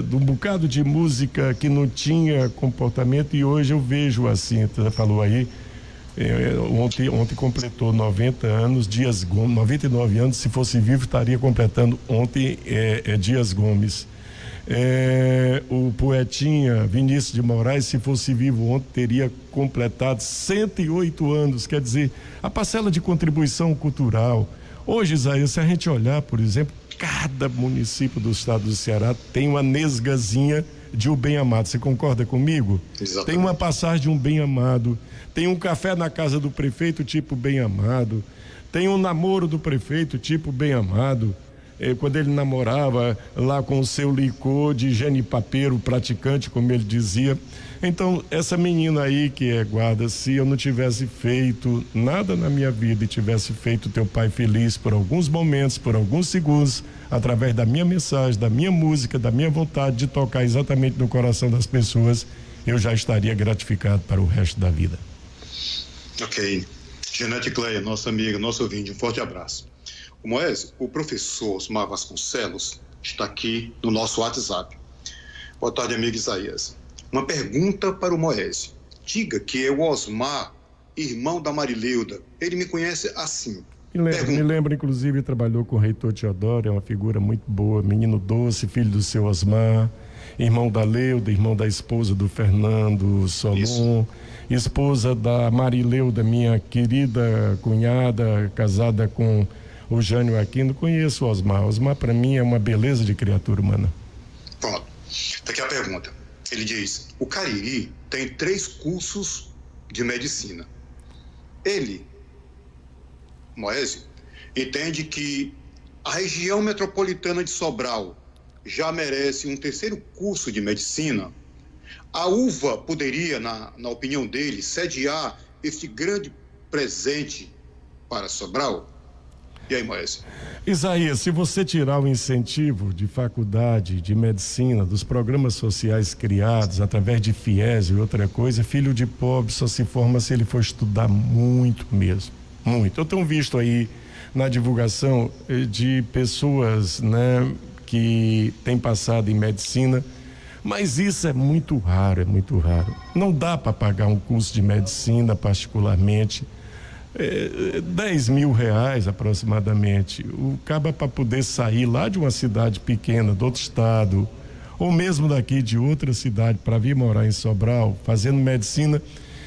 de um bocado de música que não tinha comportamento, e hoje eu vejo assim, você falou aí, ontem completou 90 anos, Dias Gomes, 99 anos, se fosse vivo estaria completando ontem, Dias Gomes. O poetinha Vinícius de Moraes, se fosse vivo ontem, teria completado 108 anos, quer dizer, a parcela de contribuição cultural. Hoje, Isaías, se a gente olhar, por exemplo, cada município do estado do Ceará tem uma nesgazinha de um bem-amado, você concorda comigo? Exatamente. Tem uma passagem de um bem-amado, tem um café na casa do prefeito tipo bem-amado, tem um namoro do prefeito tipo bem-amado, quando ele namorava lá com o seu licor de genipapeiro praticante, como ele dizia. Então, essa menina aí que é guarda, se eu não tivesse feito nada na minha vida e tivesse feito teu pai feliz por alguns momentos, por alguns segundos, através da minha mensagem, da minha música, da minha vontade de tocar exatamente no coração das pessoas, eu já estaria gratificado para o resto da vida. Ok. Genete Cleia, nossa amiga, nosso ouvinte, um forte abraço. O Moésio, o professor Osmar Vasconcelos está aqui no nosso WhatsApp. Boa tarde, amigo Isaías. Uma pergunta para o Moésio. Diga que é o Osmar, irmão da Marileuda. Ele me conhece assim. Me lembra, inclusive, trabalhou com o reitor Teodoro, é uma figura muito boa, menino doce, filho do seu Osmar, irmão da Leuda, irmão da esposa do Fernando Solon, esposa da Marileuda, minha querida cunhada, casada com o Jânio Aquino. Conheço o Osmar. Osmar, para mim, é uma beleza de criatura humana. Pronto. Daqui a pergunta. Ele diz: o Cariri tem 3 cursos de medicina. Ele, Moésio, entende que a região metropolitana de Sobral já merece um 3º curso de medicina. A UVA poderia, na opinião dele, sediar este grande presente para Sobral? E aí, Moésio? Isaías, se você tirar o incentivo de faculdade de medicina, dos programas sociais criados através de FIES e outra coisa, filho de pobre só se forma se ele for estudar muito mesmo, muito. Eu tenho visto aí na divulgação de pessoas, né, que têm passado em medicina, mas isso é muito raro, Não dá para pagar um curso de medicina particularmente, R$10 mil aproximadamente. O caba, para poder sair lá de uma cidade pequena do outro estado, ou mesmo daqui de outra cidade, para vir morar em Sobral, fazendo medicina,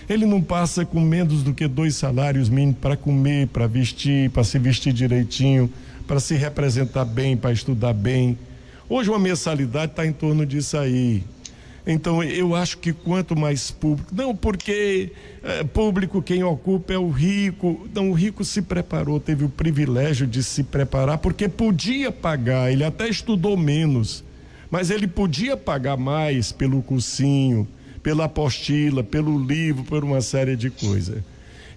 ele não passa com menos do que 2 salários mínimos para comer, para vestir, para se vestir direitinho, para se representar bem, para estudar bem. Hoje uma mensalidade está em torno disso aí. Então, eu acho que quanto mais público, não porque público quem ocupa é o rico, não, o rico se preparou, teve o privilégio de se preparar, porque podia pagar, ele até estudou menos, mas ele podia pagar mais pelo cursinho, pela apostila, pelo livro, por uma série de coisas.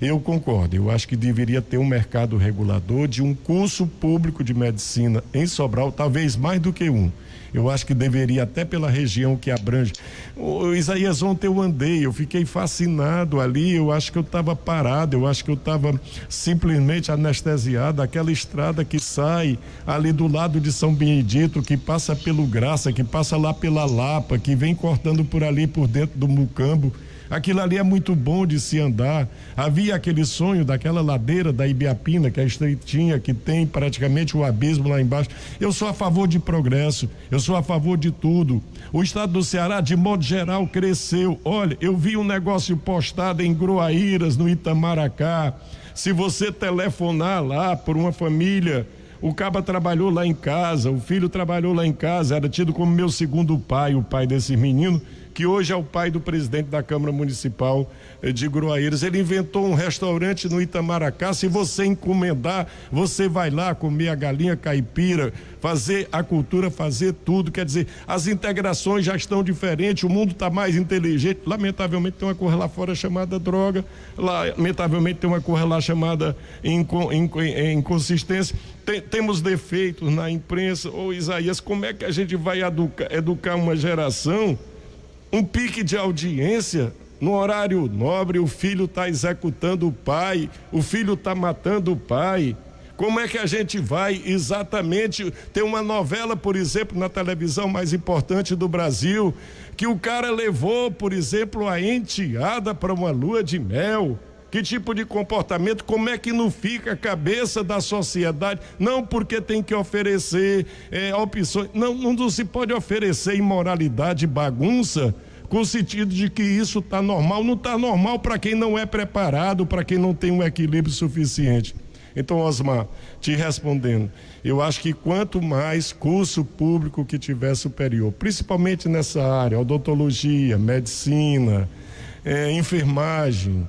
Eu concordo, eu acho que deveria ter um mercado regulador de um curso público de medicina em Sobral, talvez mais do que um. Eu acho que deveria, até pela região que abrange. Isaías, ontem eu andei, eu fiquei fascinado ali, eu acho que eu estava parado, eu acho que eu estava simplesmente anestesiado. Aquela estrada que sai ali do lado de São Benedito, que passa pelo Graça, que passa lá pela Lapa, que vem cortando por ali, por dentro do Mucambo. Aquilo ali é muito bom de se andar. Havia aquele sonho daquela ladeira da Ibiapina, que é estreitinha, que tem praticamente o abismo lá embaixo. Eu sou a favor de progresso, eu sou a favor de tudo. O estado do Ceará, de modo geral, cresceu. Olha, eu vi um negócio postado em Groaíras, no Itamaracá. Se você telefonar lá por uma família, o caba trabalhou lá em casa, o filho trabalhou lá em casa, era tido como meu segundo pai, o pai desse menino, que hoje é o pai do presidente da Câmara Municipal de Gruaeiras. Ele inventou um restaurante no Itamaracá. Se você encomendar, você vai lá comer a galinha caipira, fazer a cultura, fazer tudo. Quer dizer, as integrações já estão diferentes, o mundo está mais inteligente. Lamentavelmente tem uma coisa lá fora chamada droga, lamentavelmente tem uma coisa lá chamada inconsistência. Temos defeitos na imprensa. Ô Isaías, como é que a gente vai educar uma geração? Um pique de audiência no horário nobre, o filho está executando o pai, o filho está matando o pai. Como é que a gente vai exatamente ter uma novela, por exemplo, na televisão mais importante do Brasil, que o cara levou, por exemplo, a enteada para uma lua de mel? Que tipo de comportamento? Como é que não fica a cabeça da sociedade? Não porque tem que oferecer opções, não se pode oferecer imoralidade, bagunça, com o sentido de que isso está normal. Não está normal para quem não é preparado, para quem não tem um equilíbrio suficiente. Então, Osmar, te respondendo, eu acho que quanto mais curso público que tiver superior, principalmente nessa área, odontologia, medicina, enfermagem,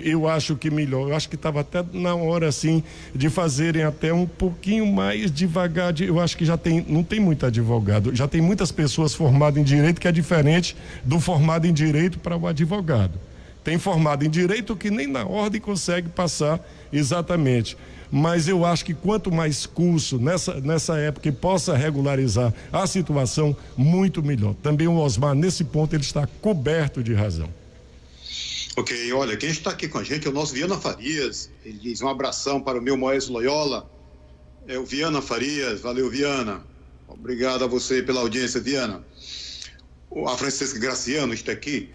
eu acho que melhor. Eu acho que estava até na hora assim de fazerem até um pouquinho mais devagar. Eu acho que não tem muito advogado, já tem muitas pessoas formadas em direito, que é diferente do formado em direito para o advogado. Tem formado em direito que nem na ordem consegue passar exatamente. Mas eu acho que quanto mais curso nessa época que possa regularizar a situação, muito melhor. Também o Osmar, nesse ponto, ele está coberto de razão. Ok, olha, quem está aqui com a gente é o nosso Viana Farias. Ele diz um abração para o meu Moésio Loyola. É o Viana Farias. Valeu, Viana. Obrigado a você pela audiência, Viana. A Francisca Graciano está aqui.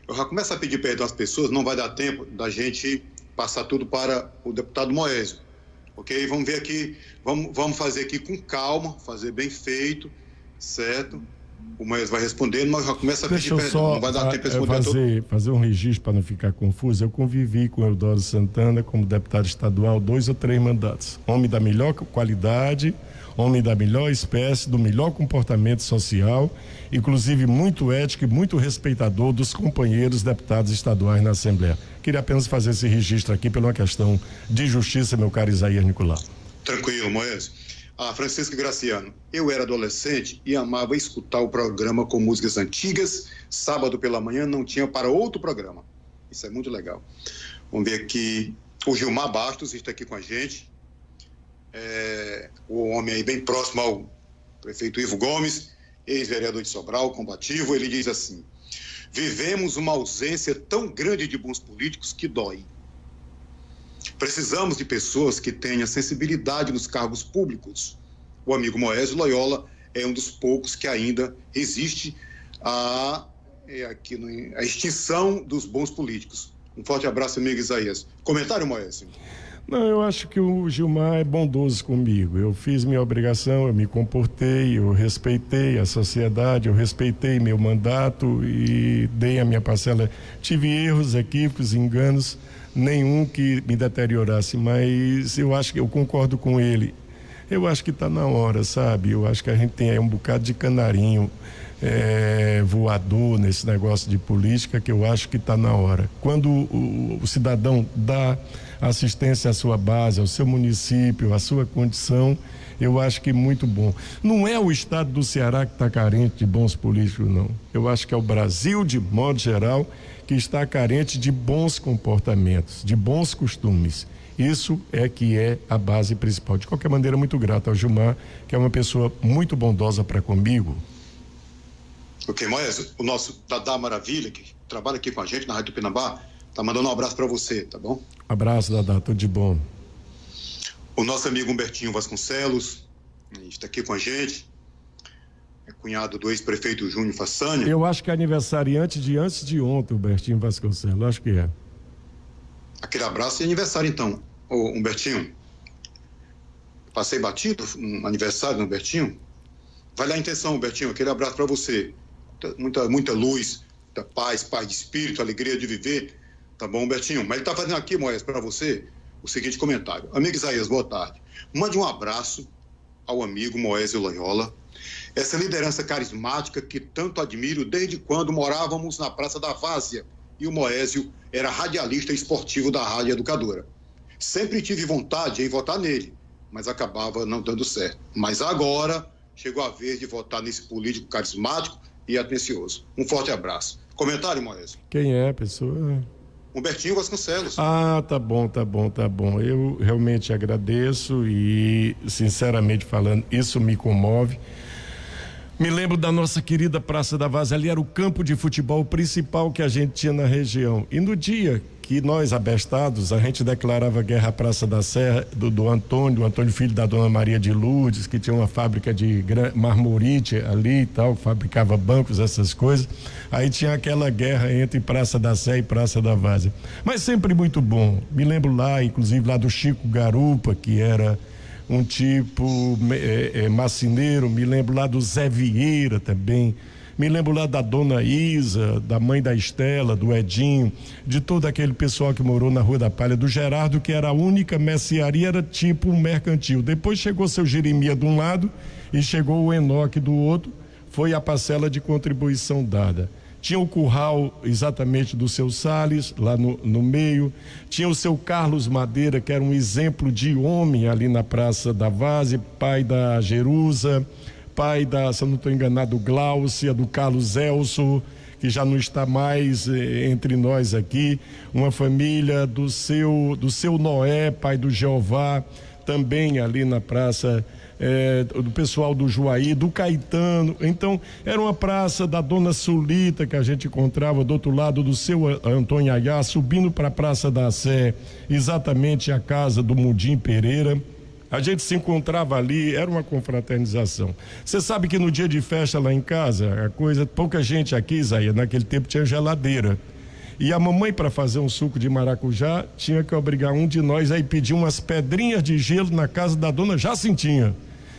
Eu já começo a pedir perdão às pessoas, não vai dar tempo da gente passar tudo para o deputado Moésio. Ok? Vamos ver aqui, vamos fazer aqui com calma, fazer bem feito, certo? O Moésio vai respondendo, mas já começa a pedir perdão, não vai dar tempo de responder fazer um registro para não ficar confuso. Eu convivi com o Eudoro Santana como deputado estadual 2 ou 3 mandatos. Homem da melhor qualidade, homem da melhor espécie, do melhor comportamento social, inclusive muito ético e muito respeitador dos companheiros deputados estaduais na Assembleia. Queria apenas fazer esse registro aqui por uma questão de justiça, meu caro Isaías Nicolau. Tranquilo, Moésio. Francisca Graciano, eu era adolescente e amava escutar o programa com músicas antigas. Sábado pela manhã não tinha para outro programa. Isso é muito legal. Vamos ver aqui, o Gilmar Bastos está aqui com a gente. O homem aí bem próximo ao prefeito Ivo Gomes, ex-vereador de Sobral, combativo. Ele diz assim: vivemos uma ausência tão grande de bons políticos que dói. Precisamos de pessoas que tenham sensibilidade nos cargos públicos. O amigo Moésio Loyola é um dos poucos que ainda resiste à extinção dos bons políticos. Um forte abraço, amigo Isaías. Comentário, Moésio? Não, eu acho que o Gilmar é bondoso comigo. Eu fiz minha obrigação, eu me comportei, eu respeitei a sociedade, eu respeitei meu mandato e dei a minha parcela. Tive erros, equívocos, enganos, nenhum que me deteriorasse, mas eu acho que eu concordo com ele. Eu acho que está na hora, sabe? Eu acho que a gente tem aí um bocado de canarinho voador nesse negócio de política, que eu acho que está na hora. Quando o cidadão dá assistência à sua base, ao seu município, à sua condição, eu acho que muito bom. Não é o estado do Ceará que está carente de bons políticos, não. Eu acho que é o Brasil, de modo geral, que está carente de bons comportamentos, de bons costumes. Isso é que é a base principal. De qualquer maneira, muito grato ao Gilmar, que é uma pessoa muito bondosa para comigo. Ok, Moésio, o nosso Dadá Maravilha, que trabalha aqui com a gente na Rádio Tupinambá, tá mandando um abraço para você, tá bom? Abraço, Dadá, tudo de bom. O nosso amigo Humbertinho Vasconcelos está aqui com a gente, é cunhado do ex-prefeito Júnior Façanha. Eu acho que é aniversariante de antes de ontem, Humbertinho Vasconcelos, acho que é. Aquele abraço e aniversário, então, ô Humbertinho. Passei batido no aniversário do Humbertinho. Vai lá a intenção, Humbertinho, aquele abraço para você. Muita luz, muita paz de espírito, alegria de viver, tá bom, Humbertinho? Mas ele tá fazendo aqui, Moés, para você, o seguinte comentário. Amigo Isaías, boa tarde. Mande um abraço ao amigo Moésio Loyola Essa liderança carismática que tanto admiro desde quando morávamos na Praça da Várzea e o Moésio era radialista esportivo da Rádio Educadora. Sempre tive vontade em votar nele, mas acabava não dando certo. Mas agora chegou a vez de votar nesse político carismático e atencioso. Um forte abraço. Comentário, Moésio? Quem é a pessoa? Humbertinho Vasconcelos. Ah, tá bom. Eu realmente agradeço e, sinceramente falando, isso me comove. Me lembro da nossa querida Praça da Várzea, ali era o campo de futebol principal que a gente tinha na região. E no dia que nós, abestados, a gente declarava guerra à Praça da Serra, do Antônio filho da Dona Maria de Lourdes, que tinha uma fábrica de marmorite ali e tal, fabricava bancos, essas coisas. Aí tinha aquela guerra entre Praça da Sé e Praça da Várzea. Mas sempre muito bom. Me lembro lá, inclusive lá do Chico Garupa, que era um tipo marceneiro. Me lembro lá do Zé Vieira também. Me lembro lá da Dona Isa, da mãe da Estela, do Edinho, de todo aquele pessoal que morou na Rua da Palha, do Gerardo, que era a única mercearia, era tipo um mercantil. Depois chegou seu Jeremias de um lado e chegou o Enoque do outro, foi a parcela de contribuição dada. Tinha o curral exatamente do seu Salles, lá no meio. Tinha o seu Carlos Madeira, que era um exemplo de homem ali na Praça da Várzea, pai da Jerusa, pai da, se eu não estou enganado, Gláucia, do Carlos Elso, que já não está mais entre nós aqui. Uma família do seu Noé, pai do Jeová, também ali na praça. Do pessoal do Juaí, do Caetano. Então era uma praça da Dona Sulita que a gente encontrava do outro lado do seu Antônio Ayá, subindo para a Praça da Sé, exatamente a casa do Mundim Pereira. A gente se encontrava ali, era uma confraternização. Você sabe que no dia de festa lá em casa, pouca gente aqui, Isaías, naquele tempo tinha geladeira. E a mamãe, para fazer um suco de maracujá, tinha que obrigar um de nós a ir pedir umas pedrinhas de gelo na casa da Dona Jacintinha.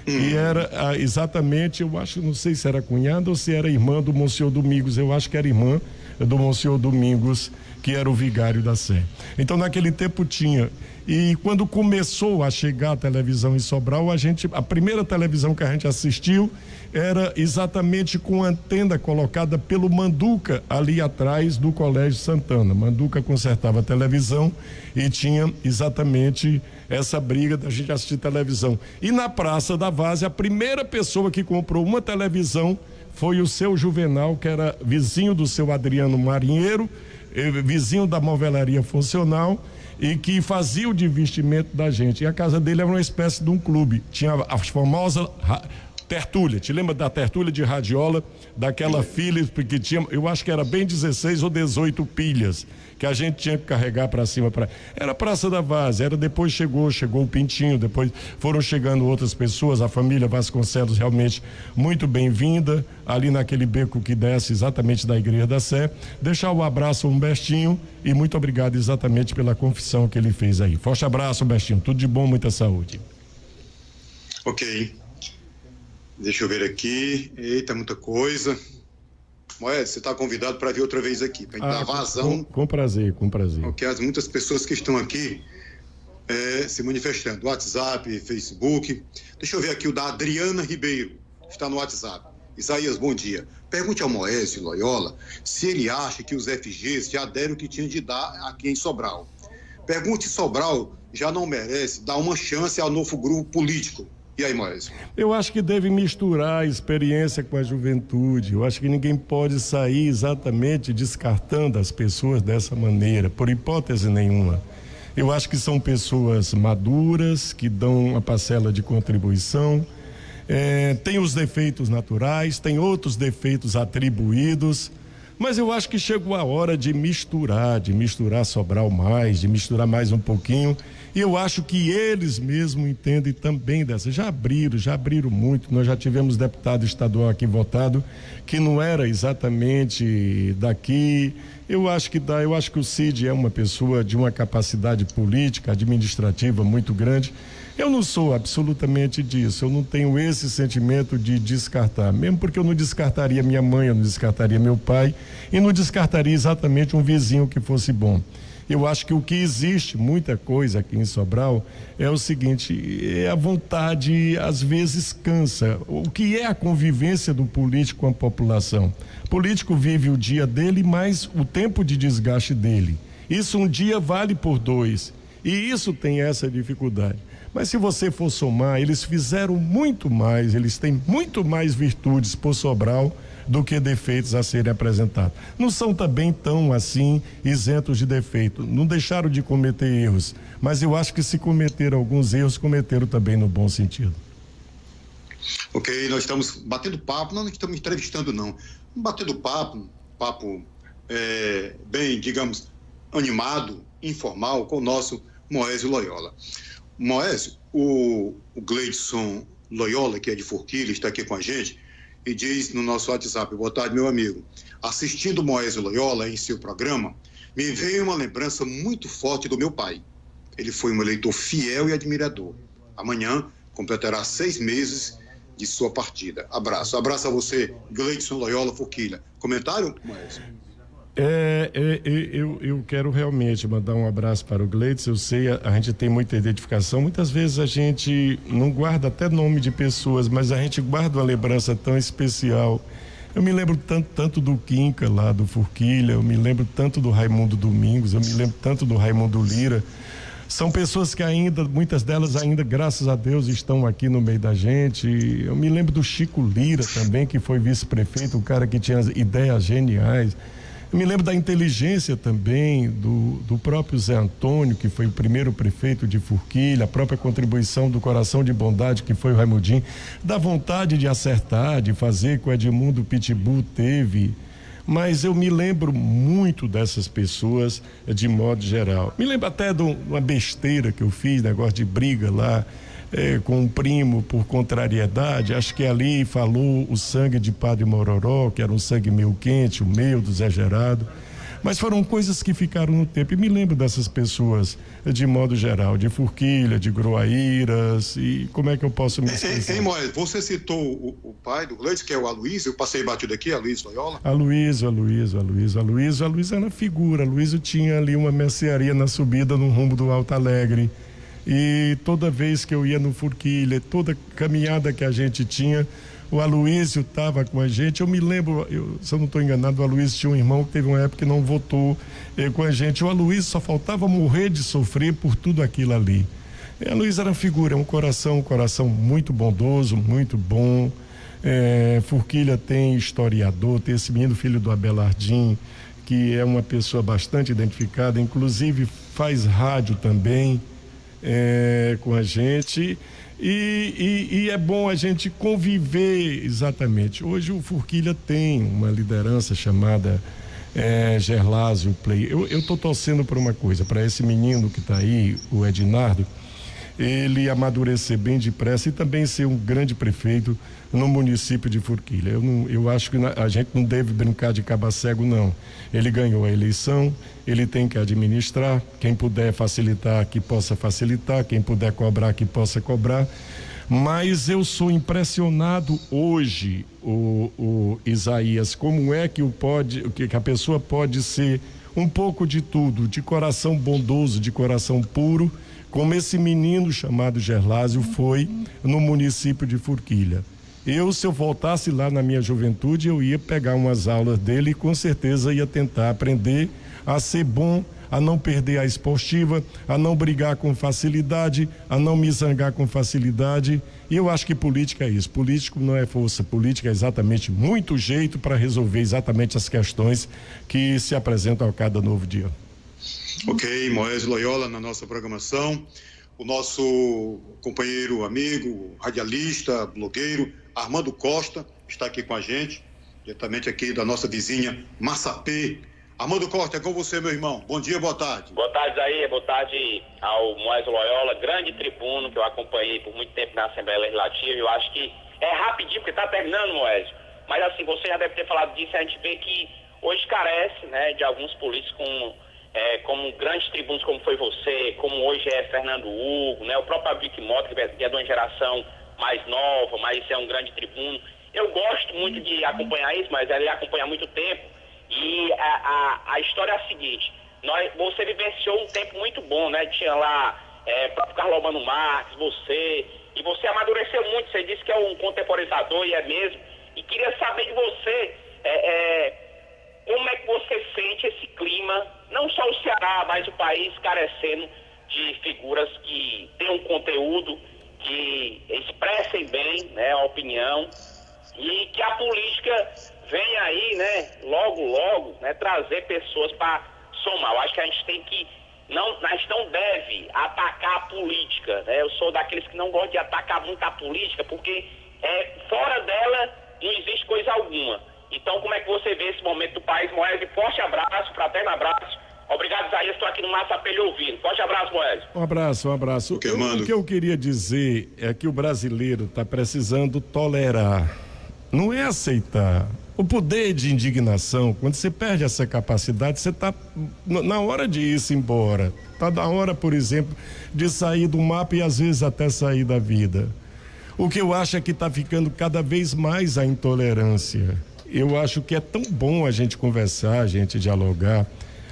E era exatamente, eu acho, não sei se era cunhada ou se era irmã do Monsenhor Domingos, eu acho que era irmã do Monsenhor Domingos, que era o vigário da Sé. Então naquele tempo tinha. E quando começou a chegar a televisão em Sobral, a primeira televisão que a gente assistiu era exatamente com a antena colocada pelo Manduca ali atrás do Colégio Santana. Manduca consertava a televisão e tinha exatamente essa briga da gente assistir televisão. E na Praça da Várzea, a primeira pessoa que comprou uma televisão foi o seu Juvenal, que era vizinho do seu Adriano Marinheiro, vizinho da Movelaria Funcional, e que fazia o investimento da gente. E a casa dele era uma espécie de um clube. Tinha a famosa tertúlia. Te lembra da tertúlia de radiola, daquela Philips que tinha, eu acho que era bem 16 ou 18 pilhas, que a gente tinha que carregar para cima. Era Praça da Várzea, depois chegou o Pintinho, depois foram chegando outras pessoas, a família Vasconcelos realmente muito bem-vinda, ali naquele beco que desce exatamente da Igreja da Sé. Deixar o abraço ao Humbertinho e muito obrigado exatamente pela confissão que ele fez aí. Forte abraço, Humbertinho, tudo de bom, muita saúde. Ok. Deixa eu ver aqui. Eita, muita coisa. Moé, você está convidado para vir outra vez aqui, para dar vazão. Com prazer. Porque as muitas pessoas que estão aqui se manifestando, WhatsApp, Facebook. Deixa eu ver aqui o da Adriana Ribeiro, está no WhatsApp. Isaías, bom dia. Pergunte ao Moésio Loyola se ele acha que os FGs já deram o que tinham de dar aqui em Sobral. Pergunte se Sobral já não merece dar uma chance ao novo grupo político. E aí, Moésio? Eu acho que deve misturar a experiência com a juventude. Eu acho que ninguém pode sair exatamente descartando as pessoas dessa maneira, por hipótese nenhuma. Eu acho que são pessoas maduras, que dão uma parcela de contribuição, tem os defeitos naturais, tem outros defeitos atribuídos, mas eu acho que chegou a hora de misturar Sobral mais, de misturar mais um pouquinho. E eu acho que eles mesmos entendem também dessa. Já abriram muito. Nós já tivemos deputado estadual aqui votado que não era exatamente daqui. Eu acho que o Cid é uma pessoa de uma capacidade política, administrativa muito grande. Eu não sou absolutamente disso. Eu não tenho esse sentimento de descartar, mesmo porque eu não descartaria minha mãe, eu não descartaria meu pai e não descartaria exatamente um vizinho que fosse bom. Eu acho que o que existe, muita coisa aqui em Sobral, é o seguinte, a vontade às vezes cansa. O que é a convivência do político com a população? O político vive o dia dele, mais o tempo de desgaste dele. Isso um dia vale por 2. E isso tem essa dificuldade. Mas se você for somar, eles fizeram muito mais, eles têm muito mais virtudes por Sobral do que defeitos a serem apresentados. Não são também tão assim isentos de defeito, não deixaram de cometer erros, mas eu acho que se cometeram alguns erros, cometeram também no bom sentido. Ok, nós estamos batendo papo, não estamos entrevistando não, batendo papo bem, digamos, animado, informal com o nosso Moésio Loyola. Moésio, o Gleidson Loyola, que é de Forquilha, está aqui com a gente e diz no nosso WhatsApp: boa tarde, meu amigo. Assistindo o Moésio Loyola em seu programa, me veio uma lembrança muito forte do meu pai. Ele foi um eleitor fiel e admirador. Amanhã completará 6 meses de sua partida. Abraço. Abraço a você, Gleidson Loyola, Forquilha. Comentário, Moésio? Eu quero realmente mandar um abraço para o Gleidson. Eu sei, a gente tem muita identificação, muitas vezes a gente não guarda até nome de pessoas, mas a gente guarda uma lembrança tão especial. Eu me lembro tanto do Quinca lá do Forquilha, eu me lembro tanto do Raimundo Domingos, eu me lembro tanto do Raimundo Lira. São pessoas que ainda, muitas delas ainda, graças a Deus, estão aqui no meio da gente. Eu me lembro do Chico Lira também, que foi vice-prefeito, um cara que tinha ideias geniais. Eu me lembro da inteligência também do próprio Zé Antônio, que foi o primeiro prefeito de Forquilha, a própria contribuição do coração de bondade, que foi o Raimundinho, da vontade de acertar, de fazer que o Edmundo Pitbull teve. Mas eu me lembro muito dessas pessoas de modo geral. Me lembro até de uma besteira que eu fiz, negócio de briga lá com um primo por contrariedade. Acho que ali falou o sangue de Padre Mororó, que era um sangue meio quente, o meu, do Zé Gerardo. Mas foram coisas que ficaram no tempo. E me lembro dessas pessoas de modo geral, de Forquilha, de Groaíras, e como é que eu posso me expressar? Moés, você citou o pai do Gleidson, que é o Aloysio, eu passei batido aqui, Aloysio Loyola. Aloysio era figura. Aloysio tinha ali uma mercearia na subida no rumo do Alto Alegre. E toda vez que eu ia no Forquilha, toda caminhada que a gente tinha, o Aloysio estava com a gente. Eu me lembro, se eu não estou enganado, o Aloysio tinha um irmão que teve uma época que não votou com a gente. O Aloysio só faltava morrer de sofrer por tudo aquilo ali. E a Aloysio era figura, um coração muito bondoso, muito bom. Forquilha tem historiador, tem esse menino filho do Abelardim, que é uma pessoa bastante identificada, inclusive faz rádio também com a gente. E é bom a gente conviver exatamente. Hoje o Forquilha tem uma liderança chamada Gerlásio Play. Eu estou torcendo por uma coisa, para esse menino que está aí, o Ednardo, ele amadurecer bem depressa e também ser um grande prefeito no município de Forquilha. Eu acho que a gente não deve brincar de cabo cego, não. Ele ganhou a eleição, ele tem que administrar, quem puder facilitar, que possa facilitar, quem puder cobrar, que possa cobrar. Mas eu sou impressionado hoje, o Isaías, como é que a pessoa pode ser um pouco de tudo, de coração bondoso, de coração puro, como esse menino chamado Gerlásio foi no município de Forquilha. Se eu voltasse lá na minha juventude, eu ia pegar umas aulas dele e com certeza ia tentar aprender a ser bom, a não perder a esportiva, a não brigar com facilidade, a não me zangar com facilidade. E eu acho que política é isso. Político não é força, política é exatamente muito jeito para resolver exatamente as questões que se apresentam a cada novo dia. Ok, Moésio Loyola na nossa programação. O nosso companheiro, amigo, radialista, blogueiro, Armando Costa, está aqui com a gente, diretamente aqui da nossa vizinha Massapê. Armando Costa, é com você, meu irmão. Bom dia, boa tarde. Boa tarde, Zé. Boa tarde ao Moésio Loyola, grande tribuno que eu acompanhei por muito tempo na Assembleia Legislativa. Eu acho que é rapidinho, porque está terminando, Moésio. Mas assim, você já deve ter falado disso, a gente vê que hoje carece, né, de alguns políticos como grandes tribunos, como foi você, como hoje é Fernando Hugo, né, o próprio Abic Mota, que é de uma geração mais nova, mas é um grande tribuno. Eu gosto muito de acompanhar isso, mas ele acompanha há muito tempo. E a história é a seguinte: Você vivenciou um tempo muito bom, né? Tinha lá próprio Carlomano Marques, e você amadureceu muito. Você disse que é um contemporizador, e é mesmo. E queria saber de você, como é que você sente esse clima, não só o Ceará, mas o país carecendo de figuras que tenham conteúdo, que expressem bem, né, a opinião, e que a política venha aí, né, logo, né, trazer pessoas para somar. Eu acho que a gente tem que, a gente não deve atacar a política, né? Eu sou daqueles que não gostam de atacar muito a política, porque fora dela não existe coisa alguma. Então, como é que você vê esse momento do país, Moésio? Forte abraço, fraterno abraço. Obrigado, Isaías. Estou aqui no Massa Pelho ouvindo. Forte abraço, Moésio. Um abraço. O que eu queria dizer é que o brasileiro está precisando tolerar, não é aceitar. O poder de indignação, quando você perde essa capacidade, você está na hora de ir-se embora. Está na hora, por exemplo, de sair do mapa e às vezes até sair da vida. O que eu acho é que está ficando cada vez mais a intolerância. Eu acho que é tão bom a gente conversar, a gente dialogar,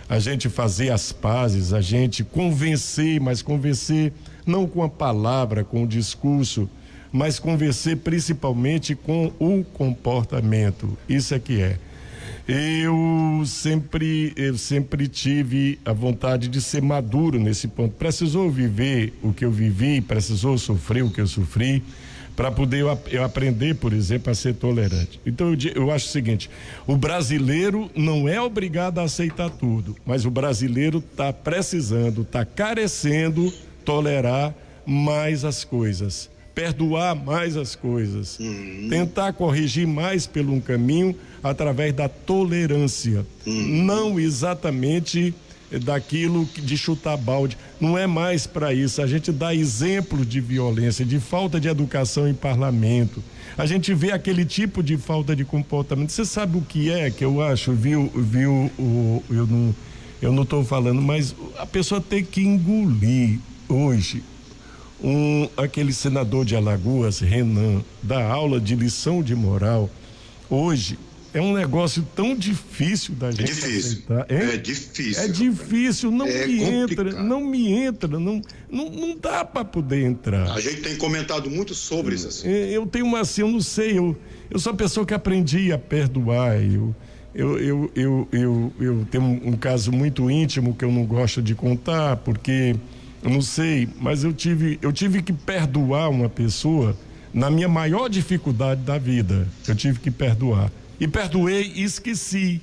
a gente fazer as pazes, a gente convencer, mas convencer não com a palavra, com o discurso, mas convencer principalmente com o comportamento. Isso é que é. Eu sempre tive a vontade de ser maduro nesse ponto. Precisou viver o que eu vivi, precisou sofrer o que eu sofri, para poder eu aprender, por exemplo, a ser tolerante. Então eu acho o seguinte: o brasileiro não é obrigado a aceitar tudo, mas o brasileiro está precisando, está carecendo tolerar mais as coisas, perdoar mais as coisas, tentar corrigir mais pelo um caminho através da tolerância, não exatamente daquilo de chutar balde. Não é mais para isso. A gente dá exemplo de violência, de falta de educação em parlamento. A gente vê aquele tipo de falta de comportamento. Você sabe o que é que eu acho, eu não estou falando, mas a pessoa tem que engolir hoje aquele senador de Alagoas, Renan, da aula de lição de moral. Hoje é um negócio tão difícil da gente aceitar. É difícil. É difícil, não me entra, não dá para poder entrar. A gente tem comentado muito sobre isso assim. Eu tenho eu não sei, eu sou uma pessoa que aprendi a perdoar. Eu tenho um caso muito íntimo que eu não gosto de contar, porque eu não sei, mas eu tive que perdoar uma pessoa na minha maior dificuldade da vida. Eu tive que perdoar. E perdoei e esqueci.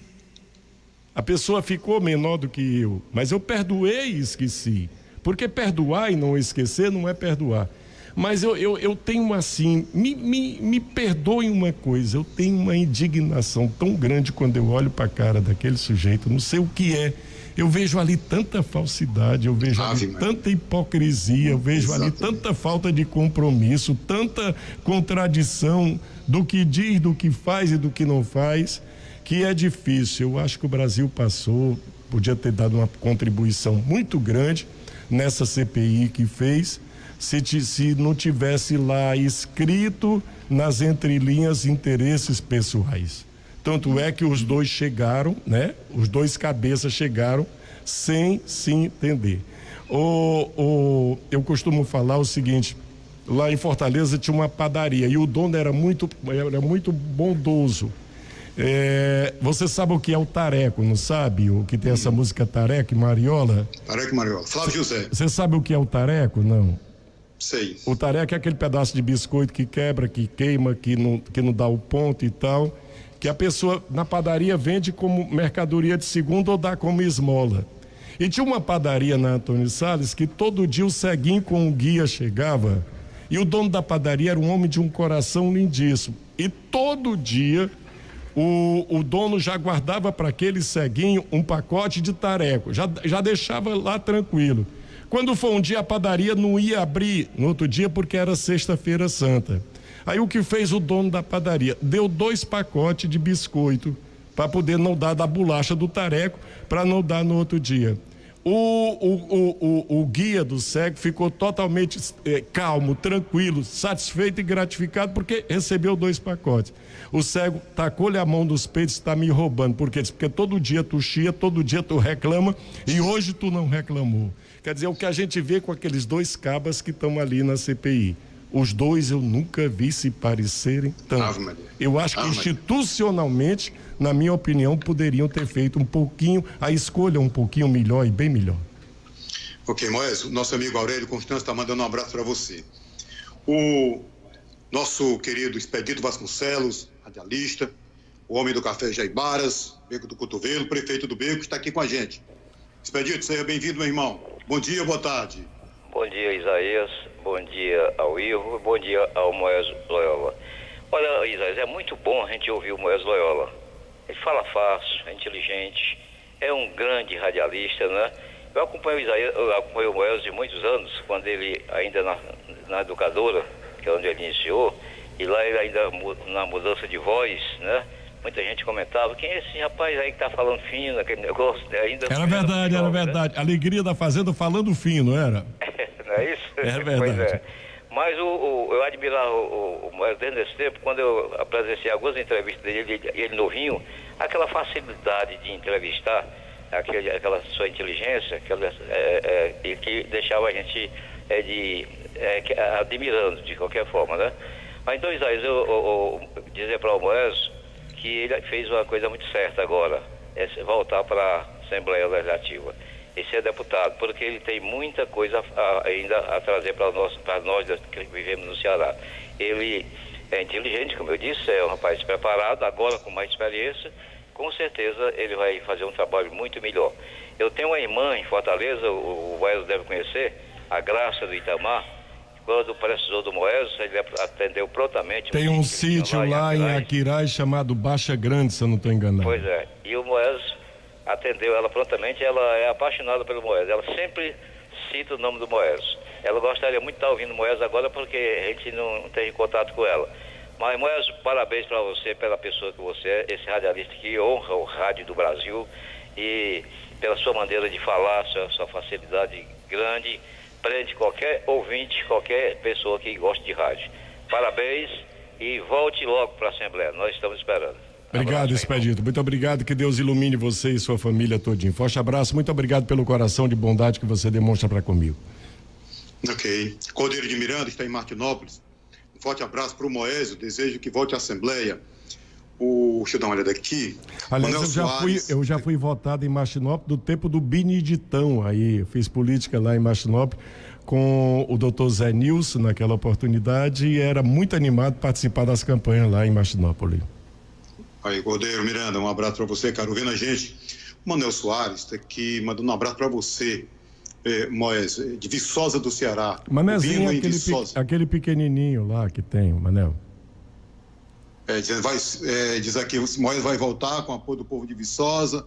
A pessoa ficou menor do que eu, mas eu perdoei e esqueci. Porque perdoar e não esquecer não é perdoar. Mas eu tenho assim, me perdoem uma coisa, eu tenho uma indignação tão grande quando eu olho para a cara daquele sujeito, não sei o que é. Eu vejo ali tanta falsidade, eu vejo ali tanta hipocrisia, eu vejo ali tanta falta de compromisso, tanta contradição do que diz, do que faz e do que não faz, que é difícil. Eu acho que o Brasil podia ter dado uma contribuição muito grande nessa CPI que fez, se não tivesse lá escrito nas entrelinhas interesses pessoais. Tanto é que os dois chegaram, né? Os dois cabeças chegaram sem se entender. Eu costumo falar o seguinte: lá em Fortaleza tinha uma padaria e o dono era muito bondoso. Você sabe o que é o tareco, não sabe? O que tem essa música Tareco e Mariola? Tareco e Mariola. Flávio José. Você sabe o que é o tareco? Não. Sei. O tareco é aquele pedaço de biscoito que quebra, que queima, que não dá o ponto e tal, que a pessoa na padaria vende como mercadoria de segunda ou dá como esmola. E tinha uma padaria na Antônio Salles que todo dia o ceguinho com o guia chegava, e o dono da padaria era um homem de um coração lindíssimo, e todo dia o dono já guardava para aquele ceguinho um pacote de tareco, já deixava lá tranquilo. Quando foi um dia, a padaria não ia abrir no outro dia porque era sexta-feira santa. Aí o que fez o dono da padaria? Deu 2 pacotes de biscoito para poder não dar da bolacha do tareco, para não dar no outro dia. O guia do cego ficou totalmente calmo, tranquilo, satisfeito e gratificado porque recebeu 2 pacotes. O cego tacou-lhe a mão nos peitos, está me roubando. Por quê? Porque todo dia tu chia, todo dia tu reclama e hoje tu não reclamou. Quer dizer, o que a gente vê com aqueles 2 cabas que estão ali na CPI. Os 2 eu nunca vi se parecerem tanto. Eu acho que institucionalmente, na minha opinião, poderiam ter feito um pouquinho, a escolha um pouquinho melhor e bem melhor. Ok, Moésio, nosso amigo Aurélio Constâncio está mandando um abraço para você. O nosso querido Expedito Vasconcelos, radialista, o homem do café Jaibaras, Beco do Cotovelo, prefeito do Beco, está aqui com a gente. Expedito, seja bem-vindo, meu irmão. Bom dia, boa tarde. Bom dia, Isaías. Bom dia ao Ivo. Bom dia ao Moésio Loyola. Olha, Isaías, é muito bom a gente ouvir o Moésio Loyola. Ele fala fácil, é inteligente, é um grande radialista, né? Eu acompanho o Isaías, eu acompanho o Moésio de muitos anos, quando ele ainda na educadora, que é onde ele iniciou, e lá ele ainda na mudança de voz, né? Muita gente comentava, quem é esse rapaz aí que tá falando fino, aquele negócio, né? Ainda era verdade, era verdade. Né? Alegria da Fazenda falando fino, era? Não é isso? É verdade. Pois é. Mas eu admirava o Moésio desde esse tempo, quando eu presenciei algumas entrevistas dele, ele novinho, aquela facilidade de entrevistar, aquela sua inteligência, que deixava a gente admirando de qualquer forma, né? Mas então, Isaías, eu dizer para o Moésio que ele fez uma coisa muito certa agora, é voltar para a Assembleia Legislativa e ser deputado, porque ele tem muita coisa ainda a trazer para nós que vivemos no Ceará. Ele é inteligente, como eu disse, é um rapaz preparado, agora com mais experiência, com certeza ele vai fazer um trabalho muito melhor. Eu tenho uma irmã em Fortaleza, o Moésio deve conhecer, a Graça do Itamar. Quando precisou do Moésio, ele atendeu prontamente. Tem um sítio lá em Aquiraz chamado Baixa Grande, se eu não estou enganado. Pois é, e o Moésio atendeu ela prontamente, ela é apaixonada pelo Moésio, ela sempre cita o nome do Moésio. Ela gostaria muito de estar ouvindo o Moésio agora, porque a gente não tem contato com ela. Mas, Moésio, parabéns para você, pela pessoa que você é, esse radialista que honra o rádio do Brasil e pela sua maneira de falar, sua facilidade grande, prende qualquer ouvinte, qualquer pessoa que goste de rádio. Parabéns e volte logo para a Assembleia, nós estamos esperando. Obrigado, Expedito. Muito obrigado, que Deus ilumine você e sua família todinha. Forte abraço, muito obrigado pelo coração de bondade que você demonstra para comigo. Ok. Cordeiro de Miranda está em Martinópolis. Um forte abraço para o Moésio, desejo que volte à Assembleia. Deixa eu dar uma olhada aqui. Aliás, eu já fui votado em Martinópolis do tempo do Beneditão aí. Eu fiz política lá em Martinópolis com o doutor Zé Nilson naquela oportunidade e era muito animado participar das campanhas lá em Martinópolis. Aí, Cordeiro Miranda, um abraço para você, cara. Ouvindo a gente, o Manel Soares está aqui mandando um abraço para você, Moésio, de Viçosa do Ceará. Manezinho, aquele pequenininho lá que tem, o Manel. Diz aqui, o Moésio vai voltar com o apoio do povo de Viçosa,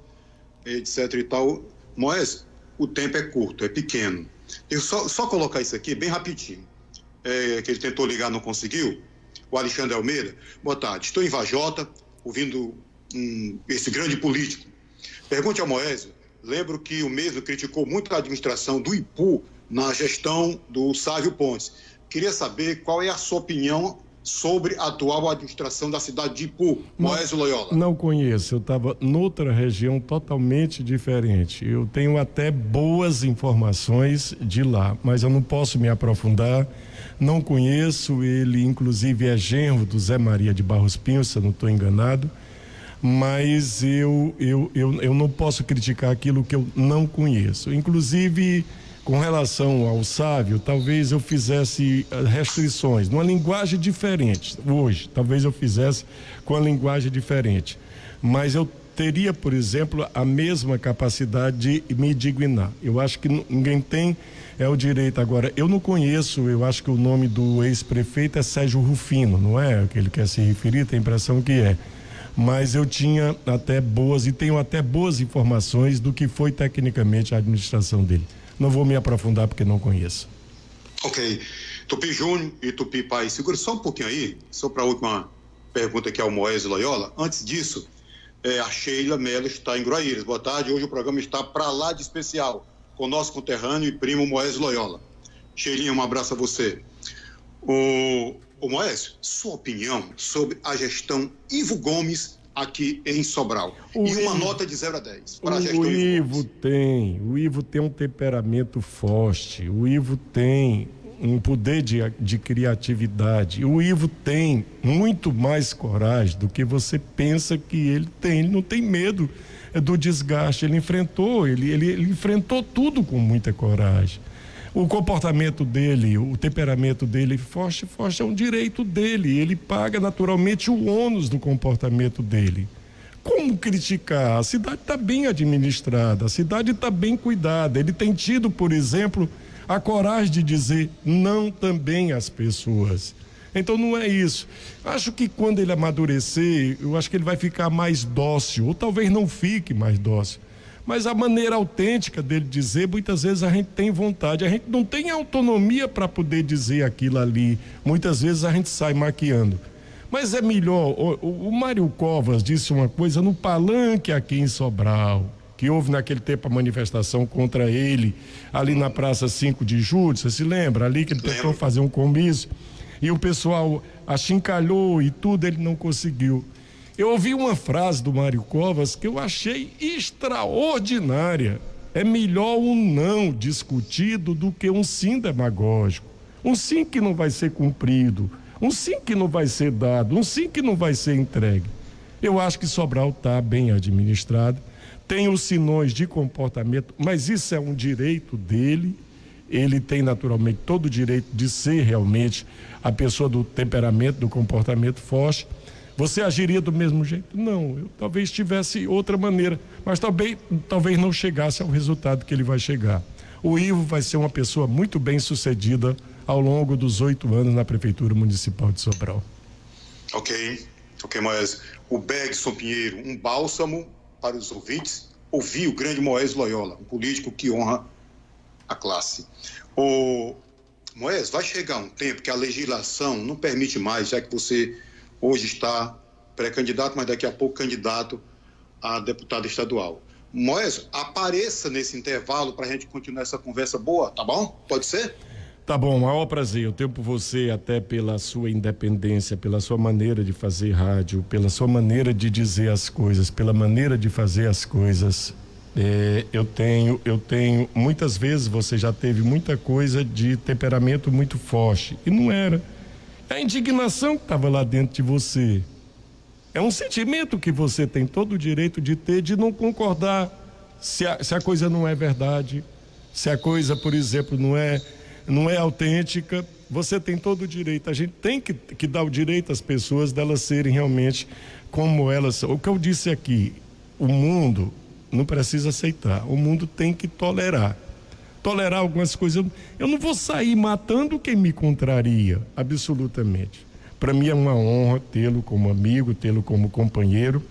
etc e tal. Moésio, o tempo é curto, é pequeno. Eu só colocar isso aqui bem rapidinho, que ele tentou ligar, não conseguiu. O Alexandre Almeida, boa tarde, estou em Vajota, ouvindo esse grande político. Pergunte ao Moésio, lembro que o mesmo criticou muito a administração do IPU na gestão do Sávio Pontes. Queria saber qual é a sua opinião sobre a atual administração da cidade de Ipu, Moésio Loyola. Não conheço, eu estava noutra região totalmente diferente. Eu tenho até boas informações de lá, mas eu não posso me aprofundar. Não conheço, ele inclusive é genro do Zé Maria de Barros Pinho, se eu não estou enganado, mas eu não posso criticar aquilo que eu não conheço. Inclusive, com relação ao Sávio, talvez eu fizesse restrições, numa linguagem diferente. Hoje, talvez eu fizesse com a linguagem diferente. Mas eu teria, por exemplo, a mesma capacidade de me dignar. Eu acho que ninguém tem o direito. Agora, eu não conheço, eu acho que o nome do ex-prefeito é Sérgio Rufino, não é? Que ele quer se referir, tem a impressão que é. Mas eu tinha até e tenho até boas informações do que foi tecnicamente a administração dele. Não vou me aprofundar porque não conheço. Ok. Tupi Júnior e Tupi Pai, segura só um pouquinho aí, só para a última pergunta aqui ao Moésio Loyola. Antes disso, a Sheila Mello está em Groaíras. Boa tarde, hoje o programa está para lá de especial. com o nosso conterrâneo e primo Moésio Loyola. Cheirinho, um abraço a você. O Moésio, sua opinião sobre a gestão Ivo Gomes aqui em Sobral. Uma nota de 0 a 10 para a gestão Ivo Gomes. O Ivo tem um temperamento forte, o Ivo tem um poder de criatividade, o Ivo tem muito mais coragem do que você pensa que ele tem. Ele não tem medo do desgaste, ele enfrentou tudo com muita coragem. O comportamento dele, o temperamento dele forte é um direito dele, ele paga naturalmente o ônus do comportamento dele. Como criticar? A cidade está bem administrada, a cidade está bem cuidada, ele tem tido, por exemplo, a coragem de dizer não também às pessoas. Então não é isso. Acho que quando ele amadurecer, eu acho que ele vai ficar mais dócil, ou talvez não fique mais dócil. Mas a maneira autêntica dele dizer, muitas vezes a gente tem vontade, a gente não tem autonomia para poder dizer aquilo ali. Muitas vezes a gente sai maquiando. Mas é melhor, o Mário Covas disse uma coisa no palanque aqui em Sobral, que houve naquele tempo a manifestação contra ele, ali na Praça 5 de Julho, você se lembra? Ali que ele tentou fazer um comício, e o pessoal achincalhou e tudo, ele não conseguiu. Eu ouvi uma frase do Mário Covas que eu achei extraordinária. É melhor um não discutido do que um sim demagógico. Um sim que não vai ser cumprido, um sim que não vai ser dado, um sim que não vai ser entregue. Eu acho que Sobral está bem administrado, tem os sinões de comportamento, mas isso é um direito dele. Ele tem naturalmente todo o direito de ser realmente a pessoa do temperamento, do comportamento forte. Você agiria do mesmo jeito? Não, eu talvez tivesse outra maneira, mas talvez não chegasse ao resultado que ele vai chegar. O Ivo vai ser uma pessoa muito bem sucedida ao longo dos 8 anos na Prefeitura Municipal de Sobral. Ok, Moésio. O Bergson Pinheiro, um bálsamo para os ouvintes, ouvir o grande Moésio Loyola, um político que honra a classe. Moésio, vai chegar um tempo que a legislação não permite mais, já que você hoje está pré-candidato, mas daqui a pouco candidato a deputado estadual. Moésio, apareça nesse intervalo para a gente continuar essa conversa boa, tá bom? Pode ser? Tá bom, maior prazer. Eu tenho por você, até pela sua independência, pela sua maneira de fazer rádio, pela sua maneira de dizer as coisas, pela maneira de fazer as coisas. Eu tenho, muitas vezes você já teve muita coisa de temperamento muito forte, e não era. É a indignação que estava lá dentro de você. É um sentimento que você tem todo o direito de ter, de não concordar se a coisa não é verdade, se a coisa, por exemplo, não é autêntica. Você tem todo o direito. A gente tem que dar o direito às pessoas delas serem realmente como elas são. O que eu disse aqui, o mundo não precisa aceitar, o mundo tem que tolerar algumas coisas. Eu não vou sair matando quem me contraria, absolutamente. Para mim é uma honra tê-lo como amigo, tê-lo como companheiro.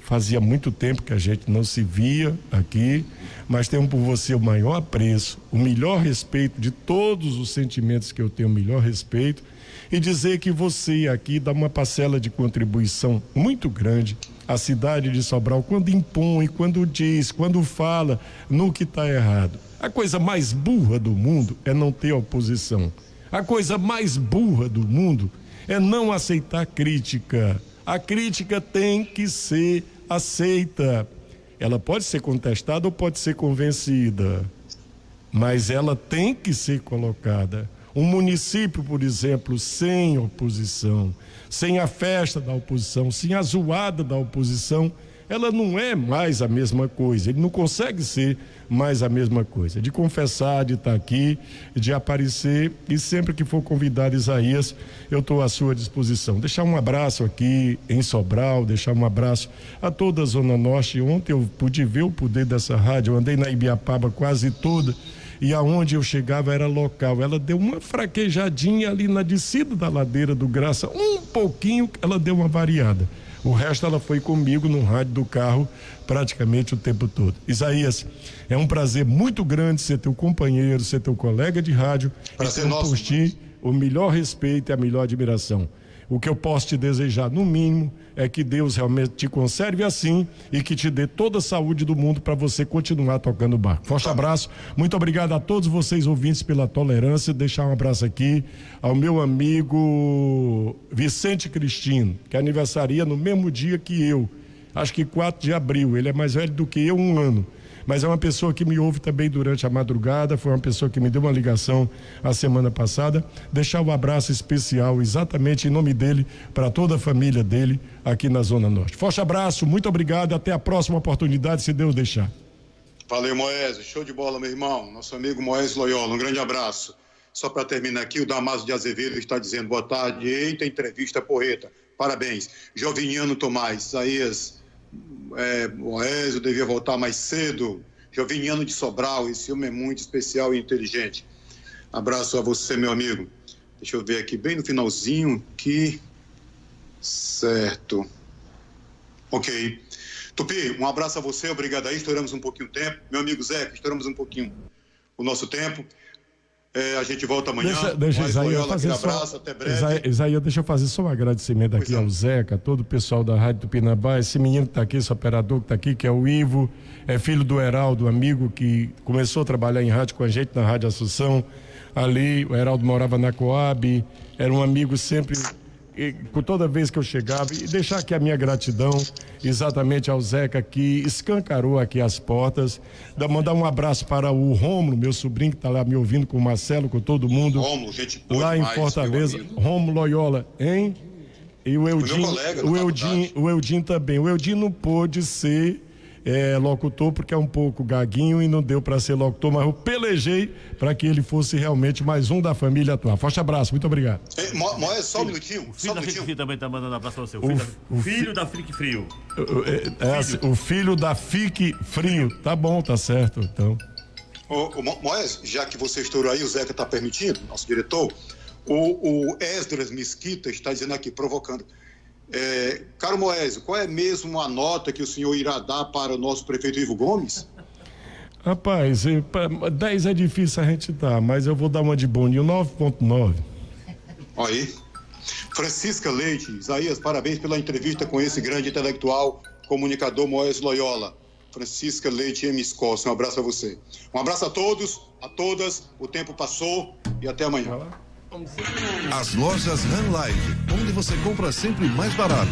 Fazia muito tempo que a gente não se via aqui, mas tenho por você o maior apreço, o melhor respeito de todos os sentimentos que eu tenho, o melhor respeito, e dizer que você aqui dá uma parcela de contribuição muito grande à cidade de Sobral, quando impõe, quando diz, quando fala no que está errado. A coisa mais burra do mundo é não ter oposição. A coisa mais burra do mundo é não aceitar crítica. A crítica tem que ser aceita. Ela pode ser contestada ou pode ser convencida, mas ela tem que ser colocada. Um município, por exemplo, sem oposição, sem a festa da oposição, sem a zoada da oposição, ela não é mais a mesma coisa, ele não consegue ser mais a mesma coisa. De confessar, de estar aqui, de aparecer, e sempre que for convidado, Isaías, eu estou à sua disposição. Deixar um abraço aqui em Sobral, deixar um abraço a toda a Zona Norte. Ontem eu pude ver o poder dessa rádio, eu andei na Ibiapaba quase toda, e aonde eu chegava era local. Ela deu uma fraquejadinha ali na descida da ladeira do Graça, um pouquinho, ela deu uma variada. O resto ela foi comigo no rádio do carro praticamente o tempo todo. Isaías, é um prazer muito grande ser teu companheiro, ser teu colega de rádio. Prazer e nosso. Por ti, o melhor respeito e a melhor admiração. O que eu posso te desejar, no mínimo, é que Deus realmente te conserve assim e que te dê toda a saúde do mundo para você continuar tocando barco. Forte abraço, muito obrigado a todos vocês ouvintes pela tolerância. Deixar um abraço aqui ao meu amigo Vicente Cristino, que aniversaria no mesmo dia que eu, acho que 4 de abril. Ele é mais velho do que eu 1 ano. Mas é uma pessoa que me ouve também durante a madrugada, foi uma pessoa que me deu uma ligação a semana passada. Deixar um abraço especial, exatamente em nome dele, para toda a família dele aqui na Zona Norte. Forte abraço, muito obrigado, até a próxima oportunidade, se Deus deixar. Valeu, Moésio, show de bola, meu irmão, nosso amigo Moésio Loyola, um grande abraço. Só para terminar aqui, o Damaso de Azevedo está dizendo, boa tarde, eita entrevista porreta, parabéns. Joviniano Tomás, Isaías... Moésio devia voltar mais cedo. Joviniano de Sobral, esse homem é muito especial e inteligente. Abraço a você, meu amigo. Deixa eu ver aqui, bem no finalzinho, que certo. Ok. Tupi, um abraço a você, obrigado aí, estouramos um pouquinho o tempo. Meu amigo Zeca, estouramos um pouquinho o nosso tempo. A gente volta amanhã. Deixa Isaías fazer abraço, até breve. Isaías, deixa eu fazer só um agradecimento aqui ao Zeca, todo o pessoal da Rádio Tupinambá, esse menino que está aqui, esse operador que está aqui, que é o Ivo, é filho do Heraldo, amigo que começou a trabalhar em rádio com a gente na Rádio Assunção. Ali, o Heraldo morava na Coab, era um amigo sempre, toda vez que eu chegava, e deixar aqui a minha gratidão exatamente ao Zeca que escancarou aqui as portas, mandar um abraço para o Rômulo, meu sobrinho que está lá me ouvindo, com o Marcelo, com todo mundo, Rômulo, gente boa lá demais, em Fortaleza, Rômulo Loyola, hein? E o Eudinho também. O Eudinho não pôde ser locutor porque é um pouco gaguinho e não deu para ser locutor, mas eu pelejei para que ele fosse realmente mais um da família atual. Forte abraço, muito obrigado. Moésio, só um minutinho. O filho da Fique Frio também tá mandando abraço pra você. O filho da Fique Frio. O filho da Fique Frio. Tá bom, tá certo, então. Moésio, já que você estourou aí, o Zeca está permitindo, nosso diretor, o Esdras Mesquita está dizendo aqui, provocando. Caro Moésio, qual é mesmo a nota que o senhor irá dar para o nosso prefeito Ivo Gomes? Rapaz, 10 é difícil a gente dar, mas eu vou dar uma de boninho, 9.9. Aí. Francisca Leite, Isaías, parabéns pela entrevista com esse grande intelectual, comunicador Moésio Loyola. Francisca Leite M. Escócia, um abraço a você. Um abraço a todos, a todas, o tempo passou e até amanhã. As lojas Run Live, onde você compra sempre mais barato.